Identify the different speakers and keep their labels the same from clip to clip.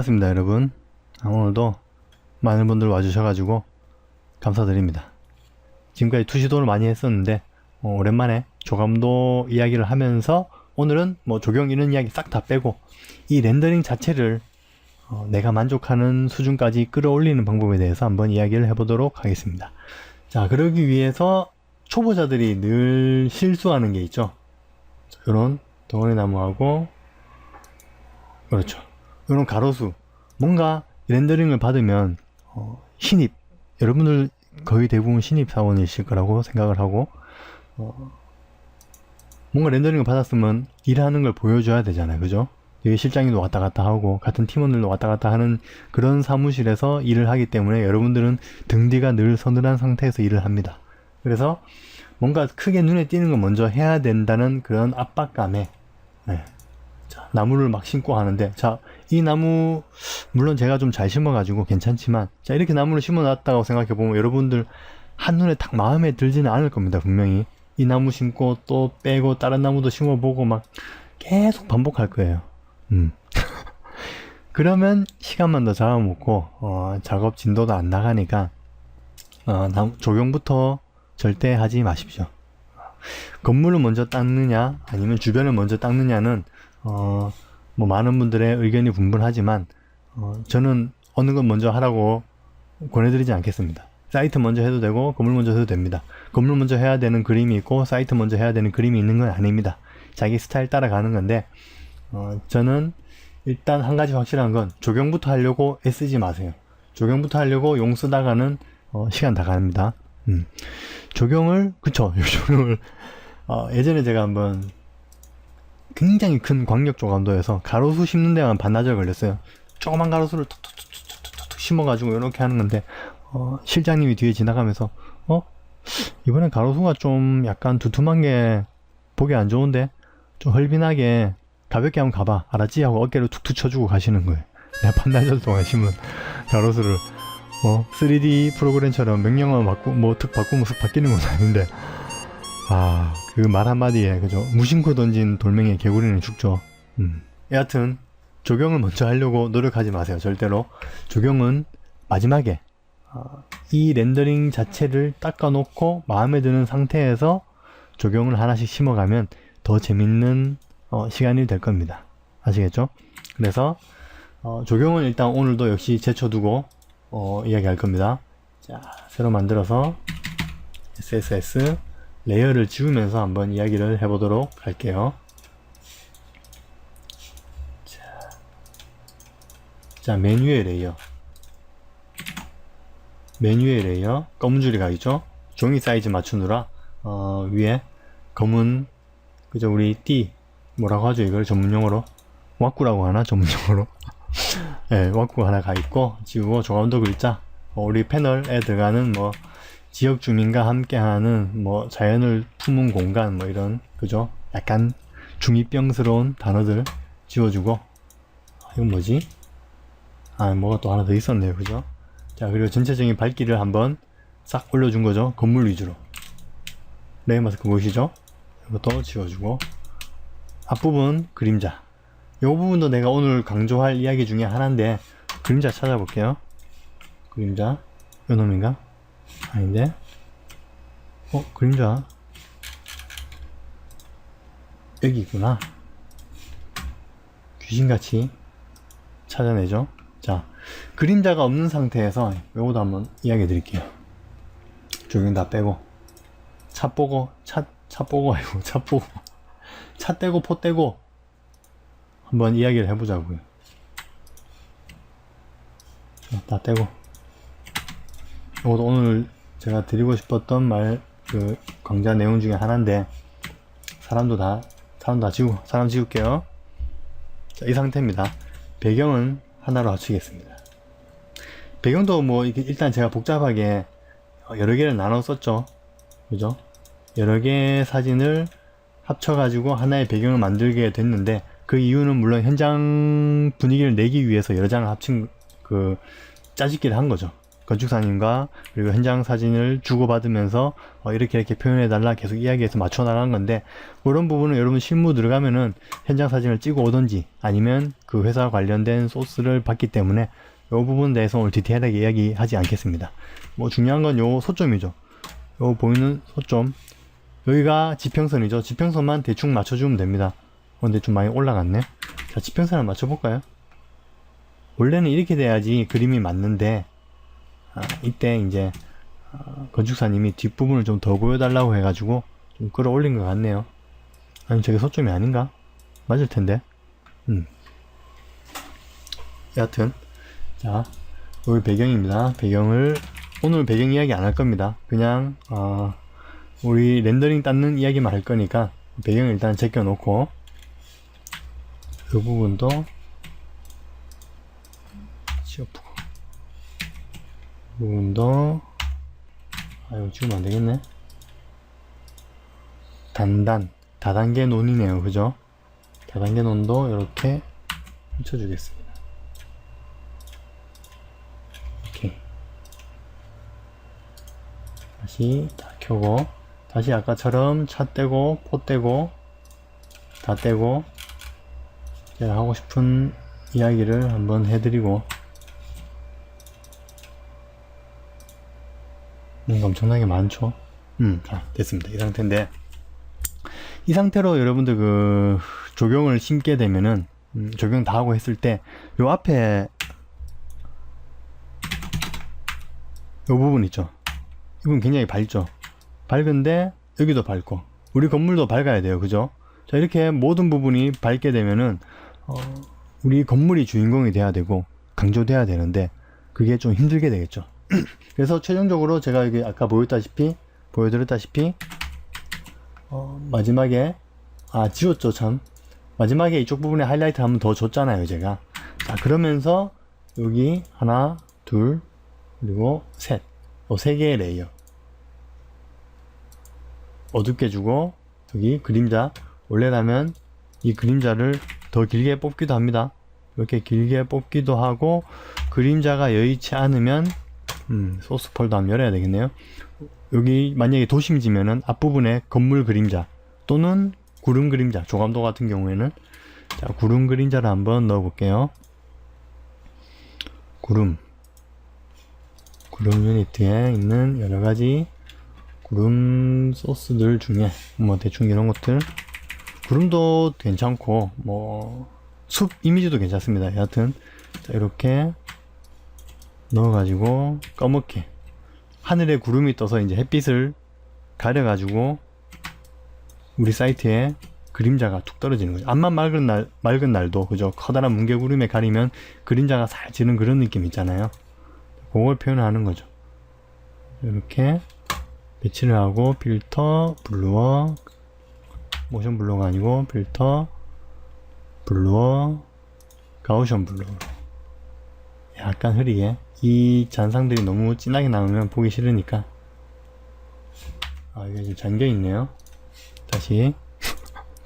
Speaker 1: 반갑습니다 여러분. 오늘도 많은 분들 와주셔가지고 감사드립니다. 지금까지 투시도를 많이 했었는데 오랜만에 조감도 이야기를 하면서 오늘은 뭐 조경 이런 이야기 싹 다 빼고 이 렌더링 자체를 내가 만족하는 수준까지 끌어올리는 방법에 대해서 한번 이야기를 해보도록 하겠습니다. 자, 그러기 위해서 초보자들이 늘 실수하는 게 있죠. 이런 덩어리 나무하고 그렇죠, 이런 가로수, 뭔가 렌더링을 받으면 신입, 여러분들 거의 대부분 신입 사원이실 거라고 생각을 하고 뭔가 렌더링을 받았으면 일하는 걸 보여줘야 되잖아요, 그죠? 여기 실장님도 왔다 갔다 하고 같은 팀원들도 왔다 갔다 하는 그런 사무실에서 일을 하기 때문에 여러분들은 등 뒤가 늘 서늘한 상태에서 일을 합니다. 그래서 뭔가 크게 눈에 띄는 거 먼저 해야 된다는 그런 압박감에 자, 나무를 막 심고 하는데, 자, 이 나무 물론 제가 좀 잘 심어가지고 괜찮지만, 자, 이렇게 나무를 심어놨다고 생각해보면 여러분들 한눈에 딱 마음에 들지는 않을 겁니다. 분명히 이 나무 심고 또 빼고 다른 나무도 심어보고 막 계속 반복할 거예요. 그러면 시간만 더 잡아먹고 작업 진도도 안 나가니까 조경부터 절대 하지 마십시오. 건물을 먼저 닦느냐 아니면 주변을 먼저 닦느냐는 뭐 많은 분들의 의견이 분분하지만 저는 어느 건 먼저 하라고 권해드리지 않겠습니다. 사이트 먼저 해도 되고 건물 먼저 해도 됩니다. 건물 먼저 해야 되는 그림이 있고 사이트 먼저 해야 되는 그림이 있는 건 아닙니다. 자기 스타일 따라가는 건데 저는 일단 한 가지 확실한 건 조경부터 하려고 애쓰지 마세요. 조경부터 하려고 용 쓰다가는 시간 다 갑니다. 조경을 조경을 예전에 제가 한번 굉장히 큰 광역 조감도에서 가로수 심는 데만 반나절 걸렸어요. 조그만 가로수를 톡톡톡톡톡 심어가지고 이렇게 하는 건데 실장님이 뒤에 지나가면서 이번엔 가로수가 좀 약간 두툼한 게 보기 안 좋은데 좀 헐빈하게 가볍게 한번 가봐 알았지? 하고 어깨를 툭툭 쳐주고 가시는 거예요. 내가 반나절 동안 심은 가로수를 3D 프로그램처럼 명령어만 툭 바꾸면 쓱 바뀌는 건 아닌데 그 말 한마디에 그죠, 무심코 던진 돌멩이에 개구리는 죽죠. 여하튼 조경을 먼저 하려고 노력하지 마세요. 절대로. 조경은 마지막에 이 렌더링 자체를 닦아 놓고 마음에 드는 상태에서 조경을 하나씩 심어가면 더 재밌는 시간이 될 겁니다. 아시겠죠? 그래서 조경은 일단 오늘도 역시 제쳐두고 이야기할 겁니다. 자, 새로 만들어서 SSS 레이어를 지우면서 한번 이야기를 해보도록 할게요. 자, 메뉴의 레이어. 메뉴의 레이어. 검은 줄이 가 있죠? 종이 사이즈 맞추느라, 위에 검은, 그죠? 우리 띠. 뭐라고 하죠? 이걸 전문용어로? 왁구라고 하나? 전문용어로? 네, 왁구가 하나 가 있고, 지우고 조감도 글자. 우리 패널에 들어가는 지역 주민과 함께하는 자연을 품은 공간 이런 그죠? 약간 중이병스러운 단어들 지워주고 이건 뭐지? 뭐가 또 하나 더 있었네요, 그죠? 자, 그리고 전체적인 밝기를 한번 싹 올려준 거죠. 건물 위주로. 레이어 마스크 보이시죠? 이것도 지워주고 앞부분 그림자. 이 부분도 내가 오늘 강조할 이야기 중에 하나인데 그림자 찾아볼게요. 그림자 요놈인가? 아닌데? 그림자 여기 있구나. 귀신같이 찾아내죠. 자, 그림자가 없는 상태에서 요것도 한번 이야기 드릴게요. 조경 다 빼고 차 보고 차 떼고 포 떼고 한번 이야기를 해보자고요. 다 떼고 이것도 오늘 제가 드리고 싶었던 강좌 내용 중에 하나인데 사람 지울게요. 자, 이 상태입니다. 배경은 하나로 합치겠습니다. 배경도 일단 제가 복잡하게 여러 개를 나눠 썼죠. 그죠? 여러 개의 사진을 합쳐가지고 하나의 배경을 만들게 됐는데 그 이유는 물론 현장 분위기를 내기 위해서 여러 장을 합친 짜집기를 한 거죠. 건축사님과 그리고 현장 사진을 주고받으면서 이렇게 표현해달라 계속 이야기해서 맞춰 나간 건데, 그런 부분은 여러분 실무 들어가면은 현장 사진을 찍어 오던지 아니면 그 회사 관련된 소스를 받기 때문에 이 부분에 대해서 오늘 디테일하게 이야기하지 않겠습니다. 뭐 중요한 건 요 소점이죠. 요 보이는 소점, 여기가 지평선이죠. 지평선만 대충 맞춰주면 됩니다. 근데 좀 많이 올라갔네. 자, 지평선을 맞춰볼까요? 원래는 이렇게 돼야지 그림이 맞는데, 이때 이제 건축사님이 뒷부분을 좀 더 보여달라고 해가지고 좀 끌어올린 것 같네요. 아니, 저게 소점이 아닌가? 맞을 텐데. 여하튼, 자, 여기 배경입니다. 배경을 오늘 배경 이야기 안 할 겁니다. 그냥 우리 렌더링 닦는 이야기만 할 거니까 배경을 일단 제껴 놓고, 이 부분도 지워보고, 이 부분도 이거 지우면 안 되겠네. 다단계 논이네요. 그죠? 다단계 논도 이렇게 펼쳐주겠습니다. 오케이. 다시 다 켜고, 다시 아까처럼 차 떼고, 포 떼고, 다 떼고, 제가 하고 싶은 이야기를 한번 해드리고, 뭔가 엄청나게 많죠? 자, 됐습니다. 이 상태인데, 이 상태로 여러분들 그 조경을 심게 되면은, 조경 다 하고 했을 때, 요 앞에, 요 부분 있죠? 이 부분 굉장히 밝죠? 밝은데, 여기도 밝고, 우리 건물도 밝아야 돼요. 그죠? 자, 이렇게 모든 부분이 밝게 되면은, 우리 건물이 주인공이 돼야 되고, 강조돼야 되는데, 그게 좀 힘들게 되겠죠. 그래서 최종적으로 제가 여기 아까 보여드렸다시피 마지막에 지웠죠. 참 마지막에 이쪽 부분에 하이라이트 한번 더 줬잖아요 제가. 자, 그러면서 여기 하나 둘 그리고 셋, 세 개의 레이어 어둡게 주고, 여기 그림자, 원래라면 이 그림자를 더 길게 뽑기도 합니다. 이렇게 길게 뽑기도 하고, 그림자가 여의치 않으면 소스 폴더 한번 열어야 되겠네요. 여기 만약에 도심지면은 앞부분에 건물 그림자 또는 구름 그림자, 조감도 같은 경우에는, 자, 구름 그림자를 한번 넣어 볼게요. 구름 유니트에 있는 여러가지 구름 소스들 중에 뭐 대충 이런 것들, 구름도 괜찮고 뭐 숲 이미지도 괜찮습니다. 여하튼 자, 이렇게 넣어가지고 검게 하늘에 구름이 떠서 이제 햇빛을 가려가지고 우리 사이트에 그림자가 툭 떨어지는 거죠. 앞만 맑은 날도 그죠? 커다란 뭉게구름에 가리면 그림자가 살 지는 그런 느낌 있잖아요. 그걸 표현하는 거죠. 이렇게 배치를 하고, 필터, 블루어, 모션 블루어가 아니고 필터, 블루어, 가우션 블루어, 약간 흐리게. 이 잔상들이 너무 진하게 나오면 보기 싫으니까. 이게 지금 잠겨 있네요. 다시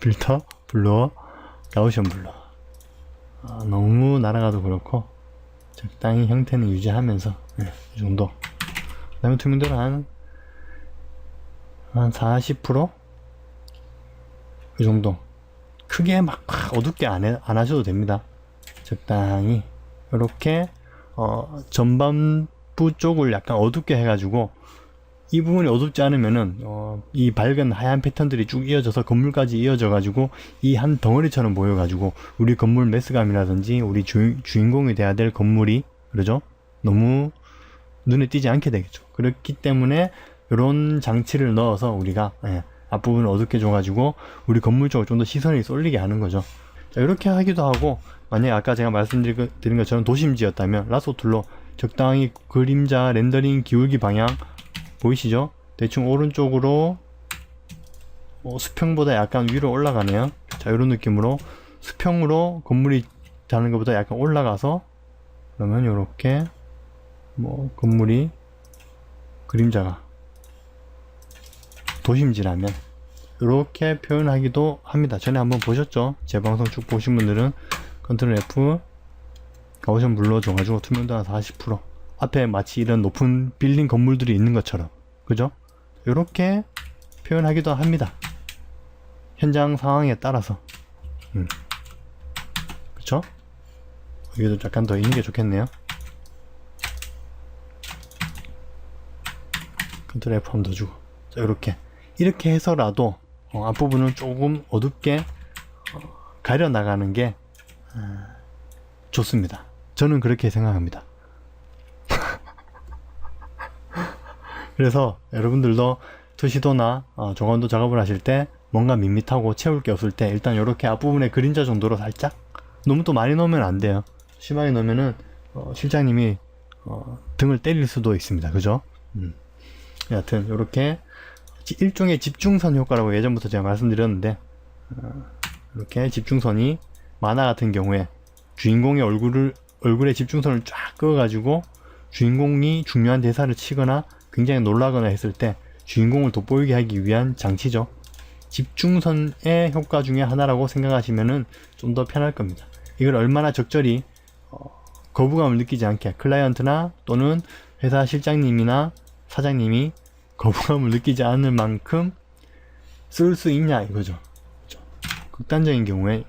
Speaker 1: 필터, 블루어, 가우션 블루어. 너무 날아가도 그렇고 적당히 형태는 유지하면서, 이 정도. 그 다음에 투명도를 한 40%? 이 정도. 크게 막 어둡게 안 하셔도 됩니다. 적당히 이렇게 전반부 쪽을 약간 어둡게 해가지고, 이 부분이 어둡지 않으면은 이 밝은 하얀 패턴들이 쭉 이어져서 건물까지 이어져가지고 이 한 덩어리처럼 보여가지고 우리 건물 매스감이라든지 우리 주인공이 돼야 될 건물이, 그러죠? 너무 눈에 띄지 않게 되겠죠. 그렇기 때문에 이런 장치를 넣어서 우리가 앞부분을 어둡게 줘가지고 우리 건물 쪽으로 좀 더 시선이 쏠리게 하는 거죠. 자, 이렇게 하기도 하고, 만약에 아까 제가 말씀드린 것처럼 도심지였다면 라소 툴로 적당히 그림자 렌더링 기울기 방향 보이시죠? 대충 오른쪽으로 수평보다 약간 위로 올라가네요. 자, 이런 느낌으로 수평으로 건물이 다는 것보다 약간 올라가서, 그러면 이렇게 건물이 그림자가 도심지라면 이렇게 표현하기도 합니다. 전에 한번 보셨죠? 제 방송 쭉 보신 분들은 컨트롤 F 가우션 블루어 줘가지고 투명도 한 40% 앞에 마치 이런 높은 빌딩 건물들이 있는 것처럼, 그죠? 이렇게 표현하기도 합니다. 현장 상황에 따라서. 그쵸? 여기도 약간 더 있는 게 좋겠네요. 컨트롤 F 한번 더 주고. 자, 이렇게 해서라도 앞부분은 조금 어둡게 가려 나가는 게 좋습니다. 저는 그렇게 생각합니다. 그래서 여러분들도 투시도나 조건도 작업을 하실 때 뭔가 밋밋하고 채울 게 없을 때 일단 이렇게 앞부분에 그림자 정도로 살짝, 너무 또 많이 넣으면 안 돼요. 심하게 넣으면은 실장님이 등을 때릴 수도 있습니다. 그죠? 여하튼 이렇게 일종의 집중선 효과라고 예전부터 제가 말씀드렸는데, 이렇게 집중선이 만화 같은 경우에 주인공의 얼굴에 집중선을 쫙 그어가지고 주인공이 중요한 대사를 치거나 굉장히 놀라거나 했을 때 주인공을 돋보이게 하기 위한 장치죠. 집중선의 효과 중에 하나라고 생각하시면은 좀 더 편할 겁니다. 이걸 얼마나 적절히 거부감을 느끼지 않게 클라이언트나 또는 회사 실장님이나 사장님이 거부감을 느끼지 않을 만큼 쓸 수 있냐 이거죠. 그렇죠? 극단적인 경우에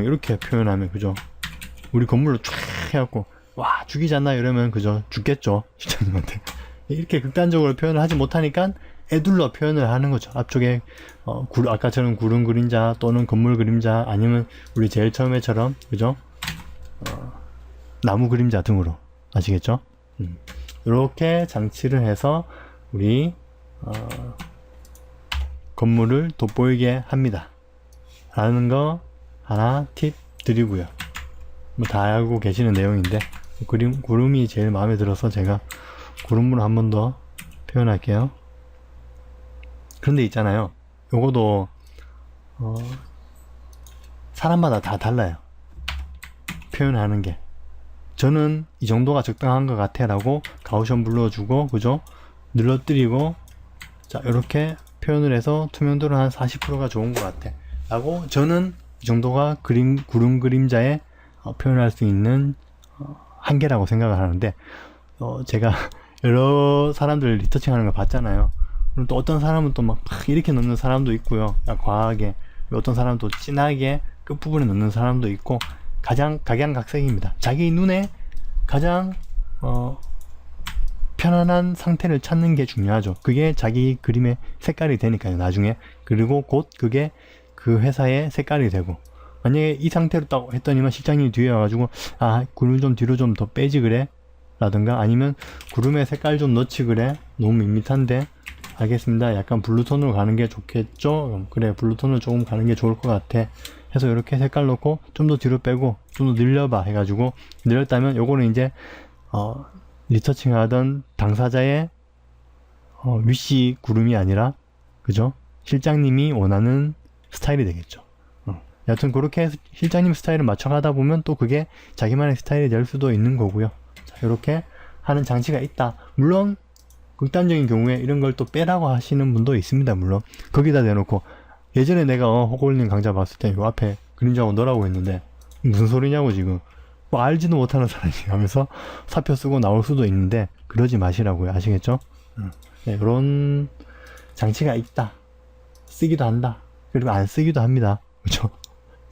Speaker 1: 이렇게 표현하면, 그죠? 우리 건물로 쫙 해갖고 와 죽이지 않나 이러면, 그죠? 죽겠죠, 실장님한테. 이렇게 극단적으로 표현을 하지 못하니까 애둘러 표현을 하는 거죠. 앞쪽에 아까처럼 구름 그림자 또는 건물 그림자, 아니면 우리 제일 처음에처럼, 그죠? 나무 그림자 등으로. 아시겠죠? 이렇게 장치를 해서 우리 건물을 돋보이게 합니다 라는 거 하나 팁 드리고요. 뭐 다 알고 계시는 내용인데, 구름이 제일 마음에 들어서 제가 구름으로 한 번 더 표현할게요. 그런데 있잖아요, 요거도 사람마다 다 달라요, 표현하는 게. 저는 이 정도가 적당한 것 같아 라고 가우션 불러주고, 그죠? 눌러뜨리고, 자 이렇게 표현을 해서 투명도를 한 40%가 좋은 것 같아 라고, 저는 이 정도가 구름 그림자에 표현할 수 있는 한계라고 생각을 하는데, 제가 여러 사람들 리터칭 하는 걸 봤잖아요. 그럼 또 어떤 사람은 또 막 이렇게 넣는 사람도 있고요, 과하게. 어떤 사람은 또 진하게 끝부분에 넣는 사람도 있고, 가장 각양각색입니다. 자기 눈에 가장 편안한 상태를 찾는 게 중요하죠. 그게 자기 그림의 색깔이 되니까요, 나중에. 그리고 곧 그게 그 회사의 색깔이 되고, 만약에 이 상태로 딱 했더니만 실장님이 뒤에 와가지고 구름 좀 뒤로 좀 더 빼지 그래? 라든가, 아니면 구름의 색깔 좀 넣지 그래? 너무 밋밋한데? 알겠습니다, 약간 블루톤으로 가는 게 좋겠죠? 그래, 블루톤으로 조금 가는 게 좋을 것 같아 해서 이렇게 색깔 넣고 좀 더 뒤로 빼고 좀 더 늘려봐 해가지고 늘렸다면, 요거는 이제 리터칭 하던 당사자의 위시 구름이 아니라, 그죠? 실장님이 원하는 스타일이 되겠죠. 여튼 그렇게 해서 실장님 스타일을 맞춰가다 보면 또 그게 자기만의 스타일이 될 수도 있는 거고요. 자, 이렇게 하는 장치가 있다. 물론 극단적인 경우에 이런 걸 또 빼라고 하시는 분도 있습니다. 물론 거기다 대놓고, 예전에 내가 호골님 강좌 봤을 때 요 앞에 그림자하고 넣으라고 했는데 무슨 소리냐고, 지금 뭐 알지도 못하는 사람이 하면서 사표 쓰고 나올 수도 있는데, 그러지 마시라고요. 아시겠죠? 네, 이런 장치가 있다. 쓰기도 한다. 그리고 안 쓰기도 합니다. 그렇죠?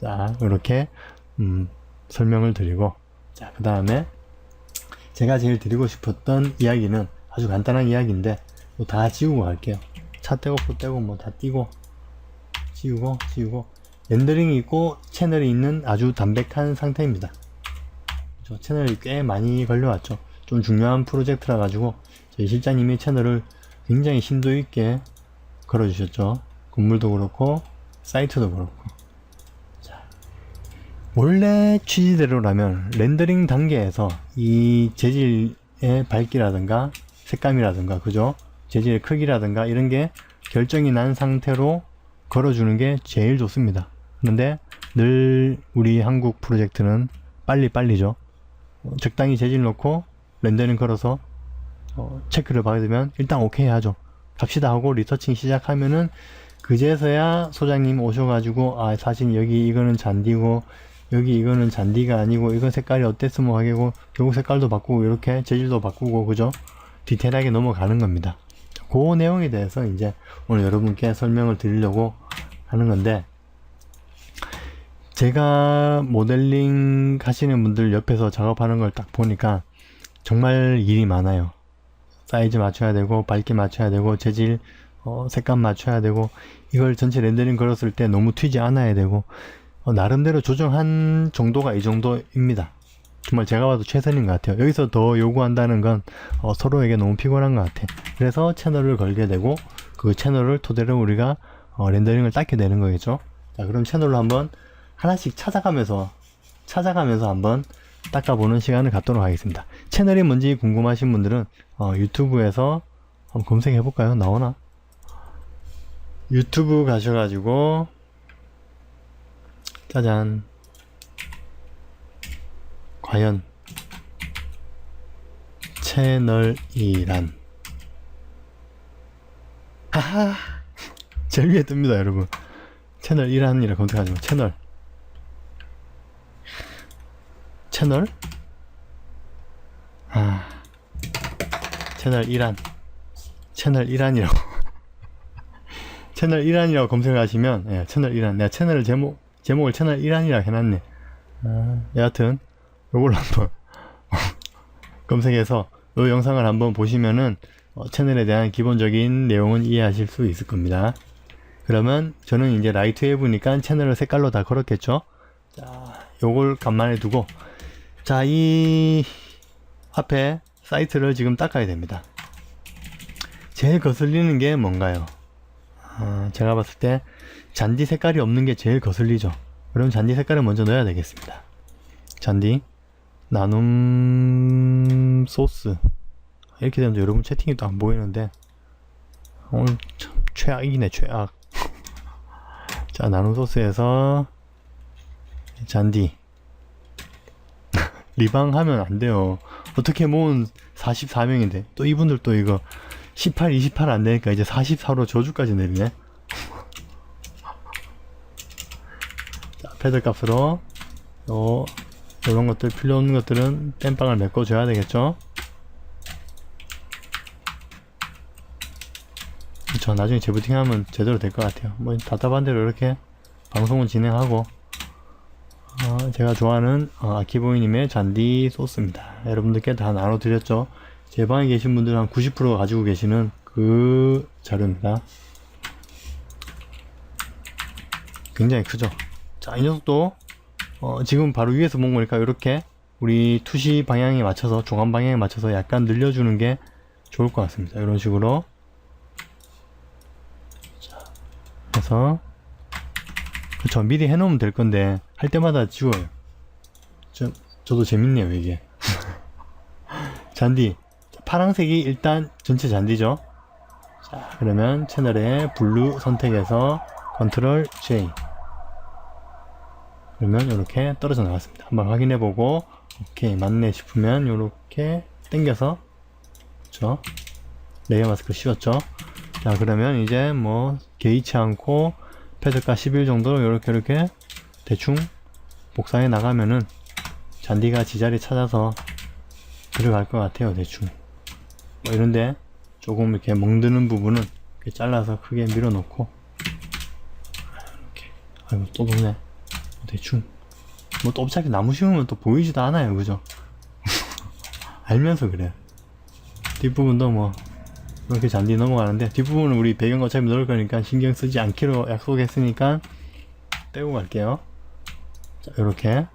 Speaker 1: 자, 이렇게 설명을 드리고, 자, 그 다음에 제가 제일 드리고 싶었던 이야기는 아주 간단한 이야기인데 뭐 다 지우고 갈게요. 차 떼고 표 떼고 뭐 다 띄고 지우고 렌더링이 있고 채널이 있는 아주 담백한 상태입니다. 저 채널이 꽤 많이 걸려왔죠. 좀 중요한 프로젝트라 가지고 저희 실장님이 채널을 굉장히 심도 있게 걸어주셨죠. 건물도 그렇고 사이트도 그렇고. 자, 원래 취지대로라면 렌더링 단계에서 이 재질의 밝기라든가 색감이라든가, 그죠? 재질의 크기라든가 이런 게 결정이 난 상태로 걸어주는 게 제일 좋습니다. 그런데 늘 우리 한국 프로젝트는 빨리죠. 적당히 재질 넣고 렌더링 걸어서 체크를 받으면 일단 오케이 하죠. 갑시다 하고 리서칭 시작하면은 그제서야 소장님 오셔가지고 사실 여기 이거는 잔디고 여기 이거는 잔디가 아니고 이건 색깔이 어땠으면 하겠고 결국 색깔도 바꾸고 이렇게 재질도 바꾸고 그죠? 디테일하게 넘어가는 겁니다. 그 내용에 대해서 이제 오늘 여러분께 설명을 드리려고 하는 건데, 제가 모델링 하시는 분들 옆에서 작업하는 걸 딱 보니까 정말 일이 많아요. 사이즈 맞춰야 되고 밝기 맞춰야 되고 재질 색감 맞춰야 되고 이걸 전체 렌더링 걸었을 때 너무 튀지 않아야 되고 나름대로 조정한 정도가 이 정도입니다. 정말 제가 봐도 최선인 것 같아요. 여기서 더 요구한다는 건 서로에게 너무 피곤한 것 같아. 그래서 채널을 걸게 되고 그 채널을 토대로 우리가 렌더링을 닦게 되는 거겠죠. 자, 그럼 채널로 한번 하나씩 찾아가면서 한번 닦아보는 시간을 갖도록 하겠습니다. 채널이 뭔지 궁금하신 분들은 유튜브에서 한번 검색해 볼까요? 나오나? 유튜브 가셔가지고 짜잔, 과연 채널이란, 하하, 제일 위에 뜹니다 여러분. 채널이란이라 검색하지마. 채널 채널이란이라고 채널이란이라고 검색하시면, 예, 채널이란, 내가 채널을 제목을 채널이란이라고 해놨네. 여하튼 요걸로 한번 검색해서 이 영상을 한번 보시면은 채널에 대한 기본적인 내용은 이해하실 수 있을 겁니다. 그러면 저는 이제 라이트 웨이브니까 채널을 색깔로 다 걸었겠죠. 자, 요걸 간만에 두고, 자, 이 앞에 사이트를 지금 닦아야 됩니다. 제일 거슬리는 게 뭔가요? 제가 봤을 때 잔디 색깔이 없는 게 제일 거슬리죠. 그럼 잔디 색깔을 먼저 넣어야 되겠습니다. 잔디 나눔 소스, 이렇게 되면 여러분 채팅이 또 안 보이는데 오늘 참 최악이네, 최악. 자, 나눔 소스에서 잔디 리방하면 안 돼요. 어떻게 모은 44명인데 또 이분들 또 이거 18, 28 안 되니까 이제 44로 저주까지 내리네. 자, 패드 값으로 요런 것들, 필요 없는 것들은 땜빵을 메꿔줘야 되겠죠. 그쵸, 나중에 재부팅 하면 제대로 될 것 같아요. 뭐 답답한 대로 이렇게 방송은 진행하고, 제가 좋아하는 아키보이님의 잔디 소스입니다. 여러분들께 다 나눠드렸죠. 제 방에 계신 분들은 한 90% 가지고 계시는 그 자료입니다. 굉장히 크죠. 자, 이 녀석도 지금 바로 위에서 본 거니까 이렇게 우리 투시 방향에 맞춰서, 조감 방향에 맞춰서 약간 늘려주는 게 좋을 것 같습니다. 이런 식으로. 자, 그래서 그쵸, 미리 해놓으면 될 건데 할 때마다 지워요. 저도 재밌네요 이게. 잔디 파란색이 일단 전체 잔디죠. 자, 그러면 채널에 블루 선택해서 컨트롤 J, 그러면 이렇게 떨어져 나왔습니다. 한번 확인해보고 오케이 맞네 싶으면 이렇게 당겨서, 그쵸, 레이어 마스크 씌웠죠. 자, 그러면 이제 뭐 개의치 않고 패드가 11 정도로 이렇게 대충 복사해 나가면은 잔디가 지자리 찾아서 들어갈 것 같아요. 대충 뭐 이런데 조금 이렇게 멍드는 부분은 이렇게 잘라서 크게 밀어놓고, 이렇게, 아이고 또 도네. 대충 뭐 또 어차피 나무 심으면 또 보이지도 않아요, 그죠? 알면서 그래. 뒷부분도 뭐 이렇게 잔디 넘어가는데, 뒷부분은 우리 배경 어차피 넣을 거니까 신경 쓰지 않기로 약속했으니까 빼고 갈게요. 자, 이렇게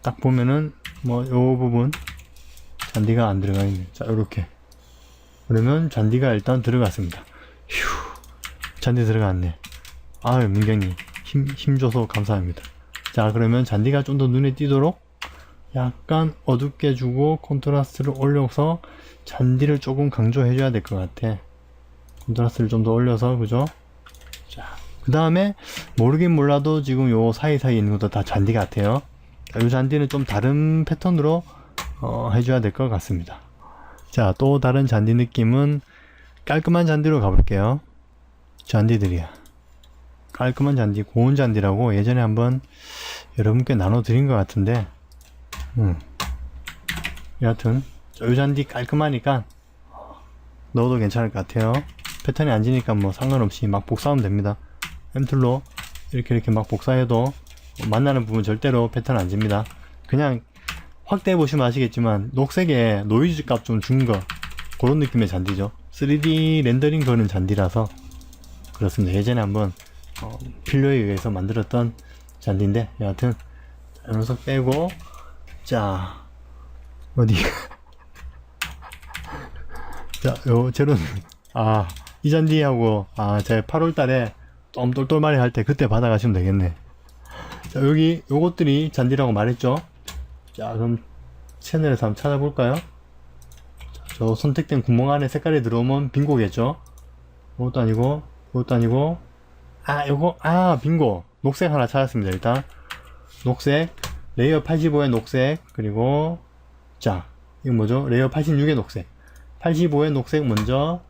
Speaker 1: 딱 보면은 뭐 요 부분 잔디가 안 들어가 있네. 자, 이렇게 그러면 잔디가 일단 들어갔습니다. 휴, 잔디 들어갔네. 아유, 민경님 힘 줘서 감사합니다. 자, 그러면 잔디가 좀 더 눈에 띄도록 약간 어둡게 주고 콘트라스트를 올려서 잔디를 조금 강조해 줘야 될 것 같아. 콘트라스트를 좀 더 올려서, 그죠? 자, 그 다음에 모르긴 몰라도 지금 요 사이사이에 있는 것도 다 잔디 같아요. 이 잔디는 좀 다른 패턴으로 해줘야 될 것 같습니다. 자, 또 다른 잔디 느낌은 깔끔한 잔디로 가볼게요. 잔디들이야. 깔끔한 잔디, 고운 잔디라고 예전에 한번 여러분께 나눠드린 것 같은데, 여하튼 이 잔디 깔끔하니까 넣어도 괜찮을 것 같아요. 패턴이 안 지니까 뭐 상관없이 막 복사하면 됩니다. 앰툴로 이렇게 막 복사해도 만나는 부분 절대로 패턴 안 집니다. 그냥 확대해 보시면 아시겠지만 녹색에 노이즈 값 좀 준 거, 그런 느낌의 잔디죠. 3D 렌더링 거는 잔디라서 그렇습니다. 예전에 한번 필요에 의해서 만들었던 잔디인데, 여하튼 이 녀석 빼고, 자 어디 자 요 제로는 이 잔디하고 제가 8월달에 좀 똘똘마리 할 때 그때 받아가시면 되겠네. 자, 여기 요것들이 잔디라고 말했죠. 자, 그럼 채널에서 한번 찾아볼까요? 자, 저 선택된 구멍 안에 색깔이 들어오면 빙고겠죠. 이것도 아니고, 이것도 아니고, 요거 빙고. 녹색 하나 찾았습니다. 일단 녹색, 레이어 85의 녹색, 그리고 자 이거 뭐죠? 레이어 86의 녹색. 85의 녹색 먼저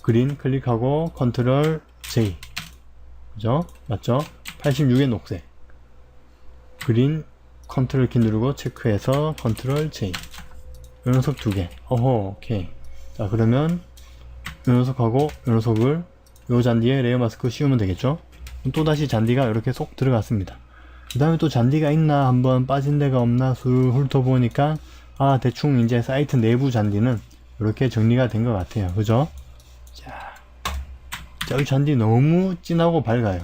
Speaker 1: 그린 클릭하고 컨트롤 J, 그죠? 맞죠? 86의 녹색 그린 컨트롤 키 누르고 체크해서 컨트롤 J. 이 녀석 두 개. 오케이. 자, 그러면 이 녀석하고 이 녀석을 요 잔디에 레이어 마스크 씌우면 되겠죠? 또다시 잔디가 이렇게 쏙 들어갔습니다. 그 다음에 또 잔디가 있나 한번 빠진 데가 없나 훑어보니까 대충 이제 사이트 내부 잔디는 이렇게 정리가 된 것 같아요. 그죠? 자, 이 잔디 너무 진하고 밝아요.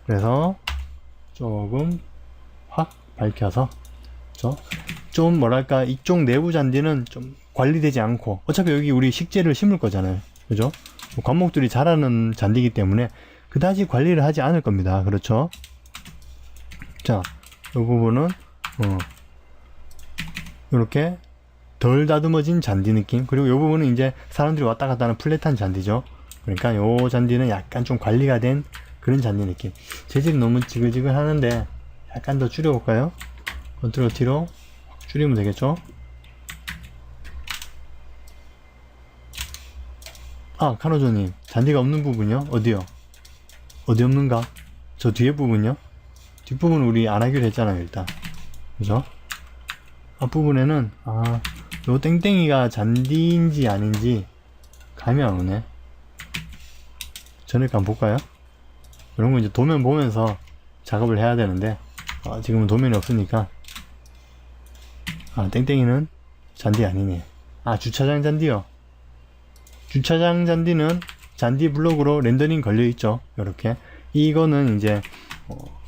Speaker 1: 그래서 조금 확 밝혀서, 좀 뭐랄까, 이쪽 내부 잔디는 좀 관리되지 않고, 어차피 여기 우리 식재를 심을 거잖아요. 그죠? 관목들이 자라는 잔디이기 때문에 그다지 관리를 하지 않을 겁니다. 그렇죠? 자, 이 부분은 이렇게 덜 다듬어진 잔디 느낌. 그리고 이 부분은 이제 사람들이 왔다 갔다 하는 플랫한 잔디죠. 그러니까 이 잔디는 약간 좀 관리가 된 그런 잔디 느낌. 재질이 너무 지글지글 하는데 약간 더 줄여볼까요? 컨트롤 T로 줄이면 되겠죠? 카노조님, 잔디가 없는 부분이요? 어디요? 어디 없는가? 저 뒤에 부분이요? 뒷부분은 우리 안 하기로 했잖아요, 일단. 그죠? 앞부분에는, 요 땡땡이가 잔디인지 아닌지 감이 안 오네. 전에 한번 볼까요? 이런 거 이제 도면 보면서 작업을 해야 되는데, 지금은 도면이 없으니까. 땡땡이는 잔디 아니네. 주차장 잔디요. 주차장 잔디는 잔디 블록으로 렌더링 걸려있죠. 이렇게. 이거는 이제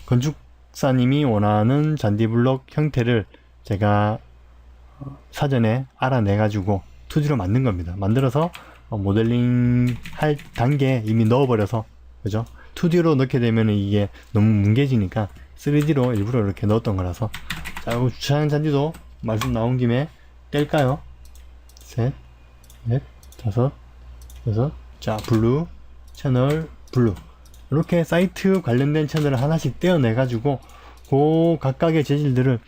Speaker 1: 건축사님이 원하는 잔디 블록 형태를 제가 사전에 알아내 가지고 2D로 만든 겁니다. 만들어서 모델링 할 단계에 이미 넣어버려서, 그죠? 2D로 넣게 되면 이게 너무 뭉개지니까 3D로 일부러 이렇게 넣었던 거라서. 자, 이거 주차장 잔디도 말씀 나온 김에 뗄까요? 셋, 넷, 다섯, 여섯. 자, 블루, 채널, 블루. 이렇게 사이트 관련된 채널을 하나씩 떼어내 가지고 그 각각의 재질들을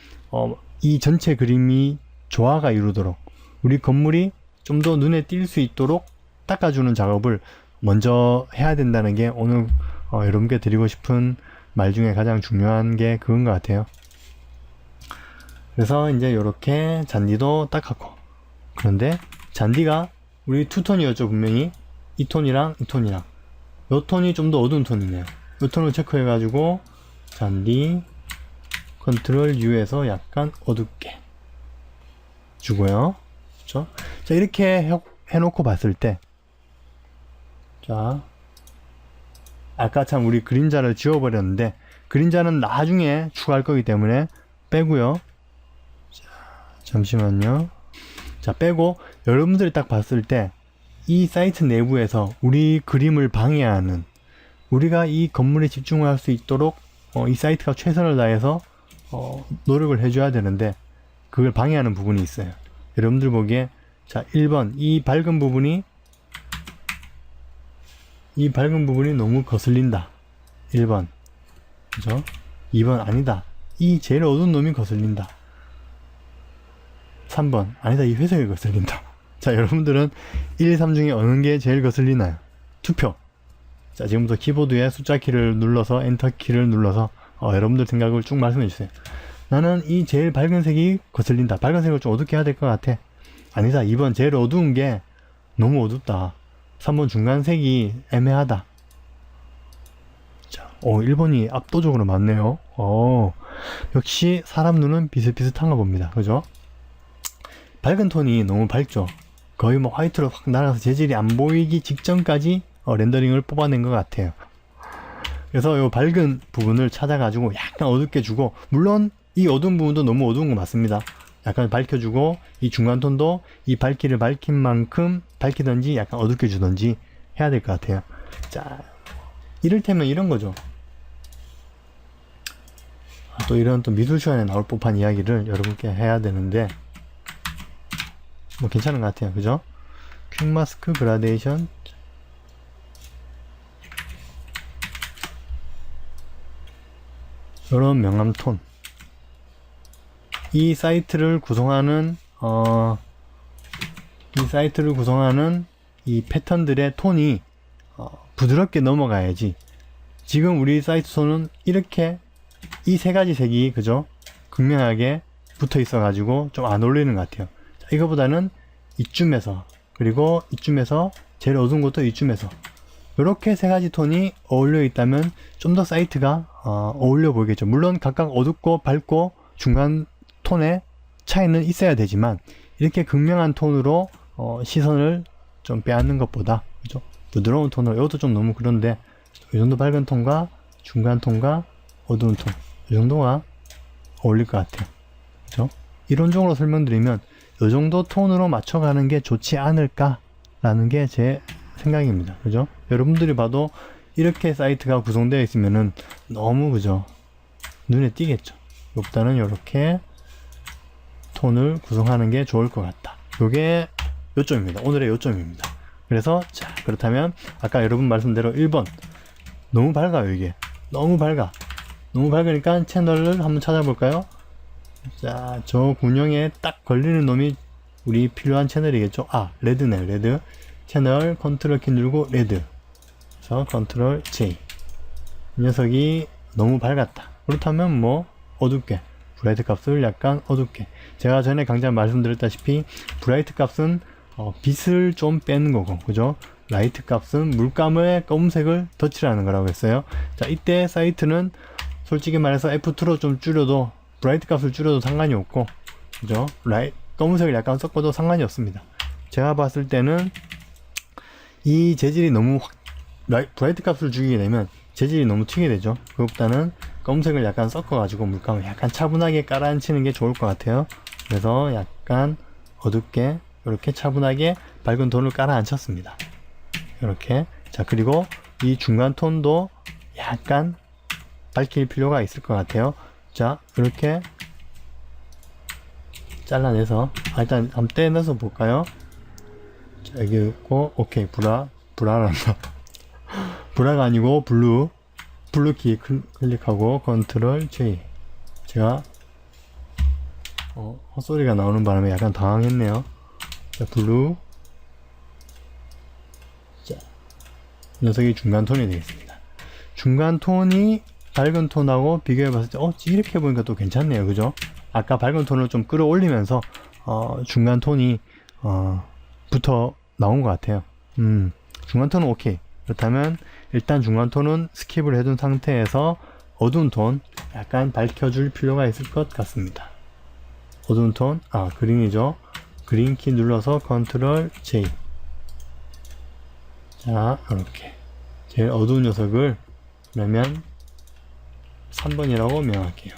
Speaker 1: 이 전체 그림이 조화가 이루도록, 우리 건물이 좀 더 눈에 띌 수 있도록 닦아주는 작업을 먼저 해야 된다는 게 오늘 여러분께 드리고 싶은 말 중에 가장 중요한 게 그건 것 같아요. 그래서 이제 이렇게 잔디도 닦았고, 그런데 잔디가 우리 투톤이었죠. 분명히 이 톤이랑 이 톤이랑 요 톤이 좀 더 어두운 톤이네요. 요 톤을 체크해 가지고 잔디 컨트롤 U에서 약간 어둡게 주고요. 그렇죠? 자, 이렇게 해놓고 봤을 때, 자, 아까 참 우리 그림자를 지워버렸는데 그림자는 나중에 추가할 거기 때문에 빼고요. 자, 잠시만요. 자, 빼고 여러분들이 딱 봤을 때 이 사이트 내부에서 우리 그림을 방해하는, 우리가 이 건물에 집중을 할 수 있도록 이 사이트가 최선을 다해서 노력을 해줘야 되는데 그걸 방해하는 부분이 있어요. 여러분들 보기에, 자, 1번 이 밝은 부분이 너무 거슬린다. 1번. 그죠? 2번 아니다. 이 제일 어두운 놈이 거슬린다. 3번 아니다. 이 회색이 거슬린다. 자, 여러분들은 1, 2, 3 중에 어느 게 제일 거슬리나요? 투표. 자, 지금부터 키보드에 숫자 키를 눌러서 엔터 키를 눌러서 여러분들 생각을 쭉 말씀해 주세요. 나는 이 제일 밝은 색이 거슬린다. 밝은 색을 좀 어둡게 해야 될 것 같아. 아니다. 2번 제일 어두운 게 너무 어둡다. 3번 중간 색이 애매하다. 자, 1번이 압도적으로 많네요. 역시 사람 눈은 비슷비슷한가 봅니다. 그죠? 밝은 톤이 너무 밝죠? 거의 뭐 화이트로 확 날아가서 재질이 안 보이기 직전까지 렌더링을 뽑아낸 것 같아요. 그래서 이 밝은 부분을 찾아가지고 약간 어둡게 주고, 물론 이 어두운 부분도 너무 어두운 거 맞습니다. 약간 밝혀주고, 이 중간 톤도 이 밝기를 밝힌 만큼 밝히던지 약간 어둡게 주던지 해야 될 것 같아요. 자, 이를테면 이런 거죠. 또 이런 또 미술 시간에 나올 법한 이야기를 여러분께 해야 되는데, 뭐 괜찮은 것 같아요. 그죠? 퀵 마스크 그라데이션. 이런 명암 톤. 이 사이트를 구성하는 이 패턴들의 톤이 부드럽게 넘어가야지. 지금 우리 사이트 톤은 이렇게 이 세 가지 색이 그죠? 극명하게 붙어 있어 가지고 좀 안 어울리는 것 같아요. 자, 이거보다는 이쯤에서, 그리고 이쯤에서, 제일 어두운 것도 이쯤에서, 이렇게 세 가지 톤이 어울려 있다면 좀 더 사이트가 어울려 보이겠죠. 물론 각각 어둡고 밝고 중간 톤의 차이는 있어야 되지만, 이렇게 극명한 톤으로 시선을 좀 빼앗는 것보다, 그죠? 부드러운 톤으로, 이것도 좀 너무 그런데, 이 정도 밝은 톤과 중간 톤과 어두운 톤, 이 정도가 어울릴 것 같아요. 그죠? 이론적으로 설명드리면 이 정도 톤으로 맞춰가는 게 좋지 않을까라는 게 제 생각입니다. 그죠? 여러분들이 봐도 이렇게 사이트가 구성되어 있으면은 너무 그죠? 눈에 띄겠죠? 이것보다는 이렇게 톤을 구성하는 게 좋을 것 같다. 요게 요점입니다. 오늘의 요점입니다. 그래서 자, 그렇다면 아까 여러분 말씀대로 1번 너무 밝아요. 이게 너무 밝으니까 채널을 한번 찾아볼까요? 자, 저 군형에 딱 걸리는 놈이 우리 필요한 채널이겠죠. 레드네요. 레드. 채널 컨트롤 키 누르고 레드. 그래서 컨트롤 J. 이 녀석이 너무 밝았다. 그렇다면 뭐 어둡게, 브라이트 값을 약간 어둡게. 제가 전에 강좌 말씀드렸다시피 브라이트 값은 빛을 좀 빼는 거고, 그죠? 라이트 값은 물감의 검은색을 덧칠하는 거라고 했어요. 자, 이때 사이트는 솔직히 말해서 F2로 좀 줄여도, 브라이트 값을 줄여도 상관이 없고, 그죠? 검은색을 약간 섞어도 상관이 없습니다. 제가 봤을 때는 이 재질이 너무 브라이트 값을 주게 되면 재질이 너무 튀게 되죠. 그것보다는 검은색을 약간 섞어가지고 물감을 약간 차분하게 깔아앉히는 게 좋을 것 같아요. 그래서 약간 어둡게 이렇게 차분하게 밝은 톤을 깔아앉혔습니다. 이렇게. 자, 그리고 이 중간 톤도 약간 밝힐 필요가 있을 것 같아요. 자, 이렇게 잘라내서 일단 한번 떼내서 볼까요? 자, 여기 있고, 오케이. 브라란다. 브라가 아니고 블루 키 클릭하고 컨트롤 J. 제가 헛소리가 나오는 바람에 약간 당황했네요. 자, 블루. 자, 이 녀석이 중간 톤이 되겠습니다. 중간 톤이 밝은 톤하고 비교해 봤을 때 이렇게 보니까 또 괜찮네요. 그죠? 아까 밝은 톤을 좀 끌어올리면서 중간 톤이 붙어 나온 것 같아요. 중간 톤은 오케이. 그렇다면 일단 중간 톤은 스킵을 해둔 상태에서 어두운 톤 약간 밝혀줄 필요가 있을 것 같습니다. 어두운 톤, 그린이죠. 그린 키 눌러서 컨트롤 J. 자, 이렇게 제일 어두운 녀석을 그러면 3번이라고 명할게요.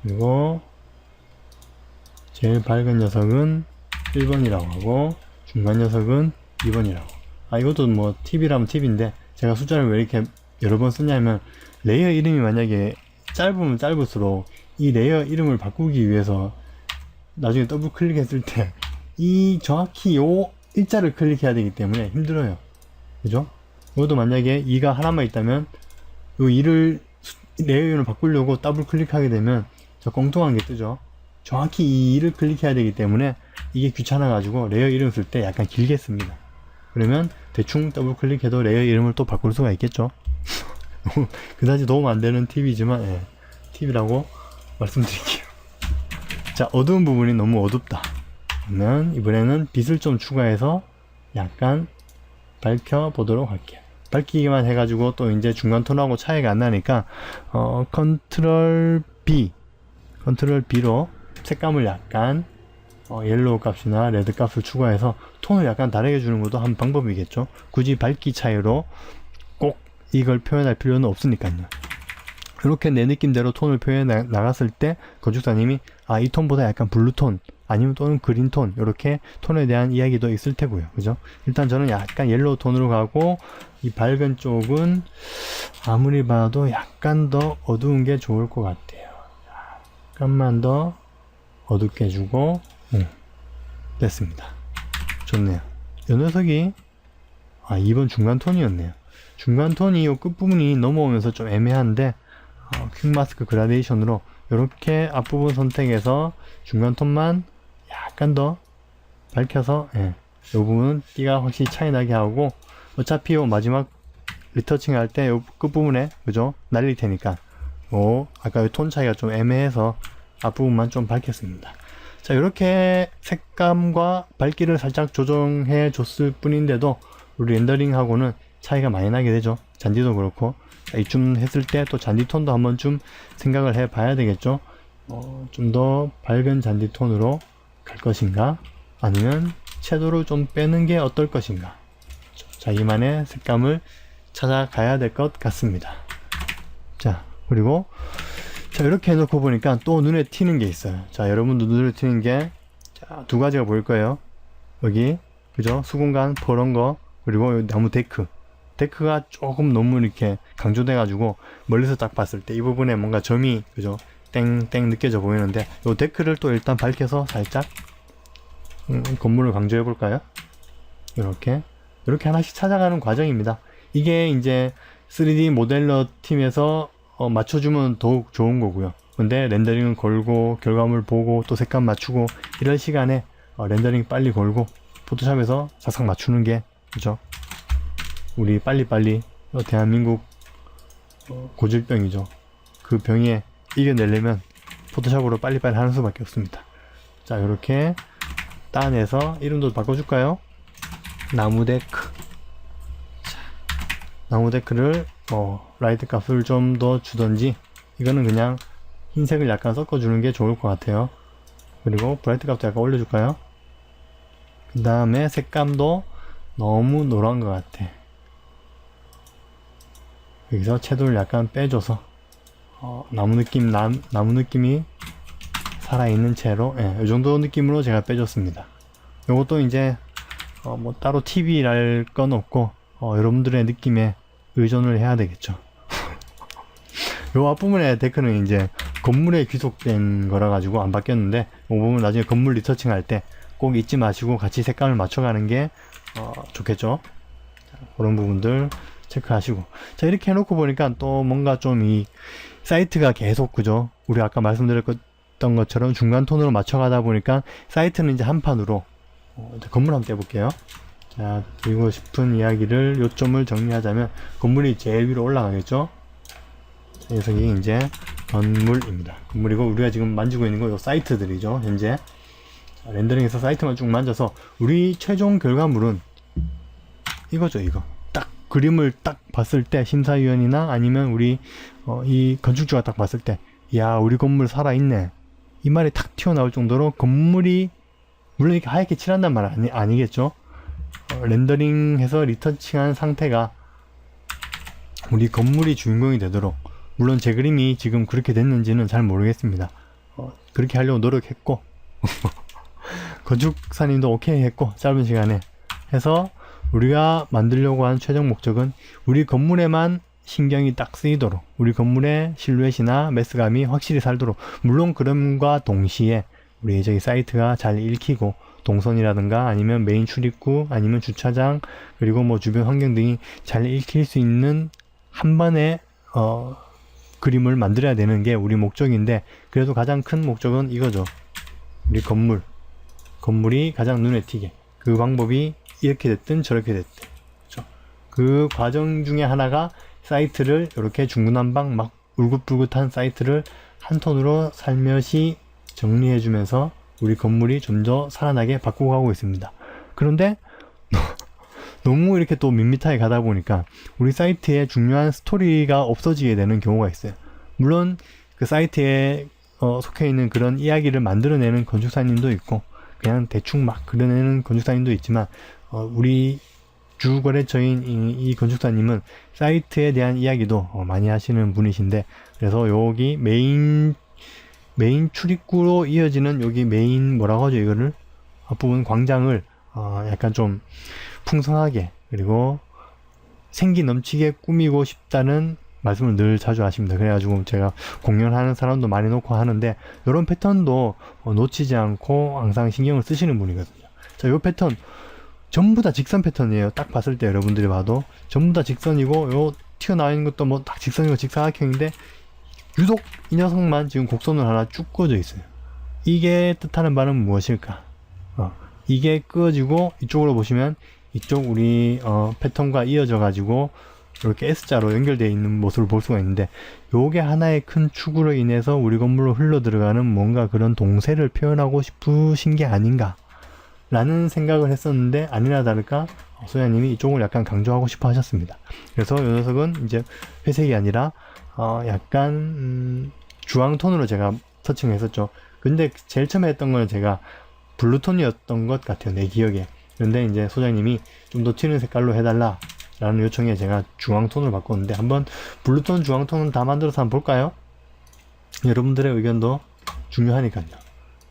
Speaker 1: 그리고 제일 밝은 녀석은 1번이라고 하고 중간 녀석은 2번이라고. 이것도 뭐 팁이라면 팁인데 제가 숫자를 왜 이렇게 여러 번 쓰냐면 레이어 이름이 만약에 짧으면 짧을수록 이 레이어 이름을 바꾸기 위해서 나중에 더블 클릭했을 때 이 정확히 요 일자를 클릭해야 되기 때문에 힘들어요. 그죠? 이것도 만약에 2가 하나만 있다면 요 2를 레이어 이름을 바꾸려고 더블 클릭하게 되면 저 엉뚱한 게 뜨죠. 정확히 이 2를 클릭해야 되기 때문에 이게 귀찮아 가지고 레이어 이름 쓸 때 약간 길게 씁니다. 그러면 대충 더블 클릭해도 레이어 이름을 또 바꿀 수가 있겠죠. 그다지 도움 안 되는 팁이지만, 예, 팁이라고 말씀드릴게요. 자, 어두운 부분이 너무 어둡다. 그러면 이번에는 빛을 좀 추가해서 약간 밝혀보도록 할게요. 밝히기만 해가지고 또 이제 중간 톤하고 차이가 안 나니까, 컨트롤 B로 색감을 약간 옐로우 값이나 레드 값을 추가해서 톤을 약간 다르게 주는 것도 한 방법이겠죠. 굳이 밝기 차이로 꼭 이걸 표현할 필요는 없으니까요. 이렇게 내 느낌대로 톤을 표현해 나갔을 때 건축사님이 이 톤보다 약간 블루톤 아니면 또는 그린톤, 이렇게 톤에 대한 이야기도 있을 테고요. 그죠? 일단 저는 약간 옐로우 톤으로 가고, 이 밝은 쪽은 아무리 봐도 약간 더 어두운 게 좋을 것 같아요. 약간만 더 어둡게 주고, 됐습니다. 좋네요. 이 녀석이 2번 중간 톤이었네요. 중간 톤이 이 끝부분이 넘어오면서 좀 애매한데, 퀵 마스크 그라데이션으로 이렇게 앞부분 선택해서 중간 톤만 약간 더 밝혀서, 이 부분은 띠가 확실히 차이 나게 하고, 어차피 요 마지막 리터칭 할 때 요 끝부분에, 그죠? 날릴 테니까, 아까 요 톤 차이가 좀 애매해서 앞부분만 좀 밝혔습니다. 자, 이렇게 색감과 밝기를 살짝 조정해 줬을 뿐인데도 우리 렌더링하고는 차이가 많이 나게 되죠. 잔디도 그렇고. 자, 이쯤 했을 때 또 잔디톤도 한번 좀 생각을 해 봐야 되겠죠. 좀 더 밝은 잔디톤으로 갈 것인가, 아니면 섀도우를 좀 빼는 게 어떨 것인가, 자기만의 색감을 찾아가야 될 것 같습니다. 자, 그리고 이렇게 해놓고 보니까 또 눈에 튀는 게 있어요. 자, 여러분도 눈에 튀는 게 두 가지가 보일 거예요. 여기, 그죠? 수공간 퍼런 거, 그리고 여기 나무 데크가 조금 너무 이렇게 강조돼 가지고 멀리서 딱 봤을 때 이 부분에 뭔가 점이, 그죠? 땡땡 느껴져 보이는데, 이 데크를 또 일단 밝혀서 살짝 건물을 강조해 볼까요? 이렇게 하나씩 찾아가는 과정입니다. 이게 이제 3D 모델러 팀에서 맞춰주면 더욱 좋은 거고요. 근데 렌더링은 걸고 결과물 보고 또 색감 맞추고 이럴 시간에 렌더링 빨리 걸고 포토샵에서 싹싹 맞추는 게, 그죠? 우리 빨리빨리 대한민국 고질병이죠. 그 병에 이겨내려면 포토샵으로 빨리빨리 하는 수밖에 없습니다. 자, 이렇게 따내서 이름도 바꿔줄까요? 나무데크. 자, 나무데크를 라이트 값을 좀 더 주던지, 이거는 그냥 흰색을 약간 섞어주는 게 좋을 것 같아요. 그리고 브라이트 값도 약간 올려줄까요? 그 다음에 색감도 너무 노란 것 같아. 여기서 채도를 약간 빼줘서 나무 느낌이 살아있는 채로, 이 정도 느낌으로 제가 빼줬습니다. 요것도 이제 뭐 따로 팁이랄 건 없고, 여러분들의 느낌에 의존을 해야 되겠죠. 요 앞부분의 데크는 이제 건물에 귀속된 거라 가지고 안 바뀌었는데, 이 부분 나중에 건물 리터칭 할 때 꼭 잊지 마시고 같이 색감을 맞춰가는 게 좋겠죠. 자, 그런 부분들 체크하시고. 자, 이렇게 해놓고 보니까 또 뭔가 좀 이 사이트가 계속, 그죠? 우리 아까 말씀드렸던 것처럼 중간 톤으로 맞춰가다 보니까 사이트는 이제 한 판으로 건물 한번 떼볼게요. 자, 드리고 싶은 이야기를, 요점을 정리하자면 건물이 제일 위로 올라가겠죠? 자, 녀석이 이제 건물입니다. 건물이고, 우리가 지금 만지고 있는 거 요 사이트들이죠, 현재. 자, 렌더링에서 사이트만 쭉 만져서 우리 최종 결과물은 이거죠. 이거 딱 그림을 딱 봤을 때, 심사위원이나 아니면 우리 이 건축주가 딱 봤을 때, 야, 우리 건물 살아있네, 이 말이 탁 튀어나올 정도로 건물이, 물론 이렇게 하얗게 칠한단 말 아니겠죠. 렌더링해서 리터칭한 상태가 우리 건물이 주인공이 되도록, 물론 제 그림이 지금 그렇게 됐는지는 잘 모르겠습니다. 그렇게 하려고 노력했고 건축사님도 오케이 했고, 짧은 시간에 해서 우리가 만들려고 하는 최종 목적은 우리 건물에만 신경이 딱 쓰이도록, 우리 건물의 실루엣이나 매스감이 확실히 살도록, 물론 그럼과 동시에 우리 저기 사이트가 잘 읽히고 동선이라든가 아니면 메인 출입구 아니면 주차장 그리고 뭐 주변 환경 등이 잘 읽힐 수 있는 한 번의 그림을 만들어야 되는 게 우리 목적인데, 그래도 가장 큰 목적은 이거죠. 우리 건물이 가장 눈에 띄게, 그 방법이 이렇게 됐든 저렇게 됐든, 그렇죠? 그 과정 중에 하나가 사이트를 이렇게 중구난방 막 울긋불긋한 사이트를 한 톤으로 살며시 정리해주면서 우리 건물이 좀 더 살아나게 바꾸고 가고 있습니다. 그런데 너무 이렇게 또 밋밋하게 가다 보니까 우리 사이트에 중요한 스토리가 없어지게 되는 경우가 있어요. 물론 그 사이트에 속해 있는 그런 이야기를 만들어내는 건축사님도 있고 그냥 대충 막 그려내는 건축사님도 있지만 우리 주거래처인 이 건축사님은 사이트에 대한 이야기도 많이 하시는 분이신데, 그래서 여기 메인 출입구로 이어지는 여기 메인 뭐라고 하죠, 이거를 앞부분 광장을 약간 좀 풍성하게 그리고 생기 넘치게 꾸미고 싶다는 말씀을 늘 자주 하십니다. 그래가지고 제가 공연하는 사람도 많이 놓고 하는데, 이런 패턴도 놓치지 않고 항상 신경을 쓰시는 분이거든요. 자, 이 패턴 전부 다 직선 패턴이에요. 딱 봤을 때 여러분들이 봐도 전부 다 직선이고, 요 튀어나와 있는 것도 뭐 딱 직선이고 직사각형인데 유독 이 녀석만 지금 곡선으로 하나 쭉 그어져 있어요. 이게 뜻하는 바는 무엇일까? 이게 그어지고 이쪽으로 보시면 이쪽 우리 패턴과 이어져 가지고 이렇게 S자로 연결되어 있는 모습을 볼 수가 있는데, 요게 하나의 큰 축으로 인해서 우리 건물로 흘러 들어가는 뭔가 그런 동세를 표현하고 싶으신 게 아닌가 라는 생각을 했었는데, 아니나 다를까 소장님이 이쪽을 약간 강조하고 싶어 하셨습니다. 그래서 이 녀석은 이제 회색이 아니라 약간 주황톤으로 제가 터칭을 했었죠. 근데 제일 처음에 했던 건 제가 블루톤이었던 것 같아요, 내 기억에. 그런데 이제 소장님이 좀 더 튀는 색깔로 해달라 라는 요청에 제가 주황톤을 바꿨는데, 한번 블루톤 주황톤은 다 만들어서 한번 볼까요? 여러분들의 의견도 중요하니까요.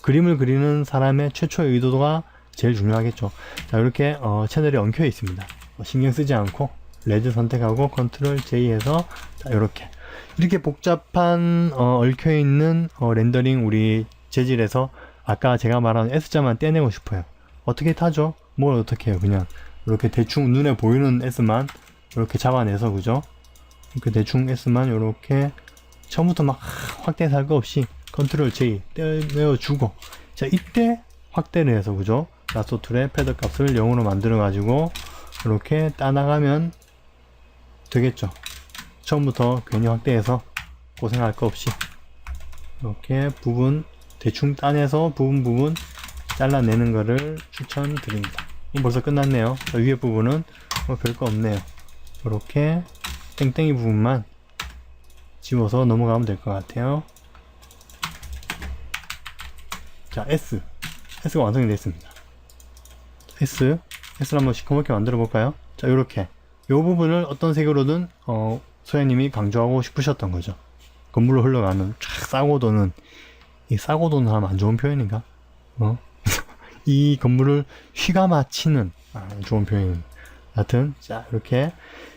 Speaker 1: 그림을 그리는 사람의 최초의 의도가 제일 중요하겠죠. 자, 이렇게 채널이 엉켜 있습니다. 신경 쓰지 않고 레드 선택하고 컨트롤 J 해서 자, 이렇게 복잡한 얽혀 있는 렌더링 우리 재질에서 아까 제가 말한 S자만 떼내고 싶어요. 어떻게 타죠? 뭘 어떻게 해요? 그냥 이렇게 대충 눈에 보이는 S만 이렇게 잡아내서, 그죠? 이렇게 대충 S만 이렇게 처음부터 막 확대해서 할 거 없이 컨트롤 J 떼내어주고, 자, 이때 확대를 해서, 그죠? 라소 툴의 패드 값을 0으로 만들어 가지고 이렇게 따나가면 되겠죠. 처음부터 괜히 확대해서 고생할 거 없이 이렇게 부분 대충 따내서 부분 잘라내는 거를 추천드립니다. 벌써 끝났네요. 자, 위에 부분은 뭐 별거 없네요. 이렇게 땡땡이 부분만 집어서 넘어가면 될 것 같아요. 자, S가 완성이 됐습니다. S를 한번 시커멓게 만들어 볼까요? 자, 요렇게 요 부분을 어떤 색으로든 소장님이 강조하고 싶으셨던 거죠. 건물로 흘러가는 쫙 싸고 도는, 이 싸고 도는 하면 안 좋은 표현인가? 이 건물을 휘감아치는 좋은 표현. 하여튼 자, 이렇게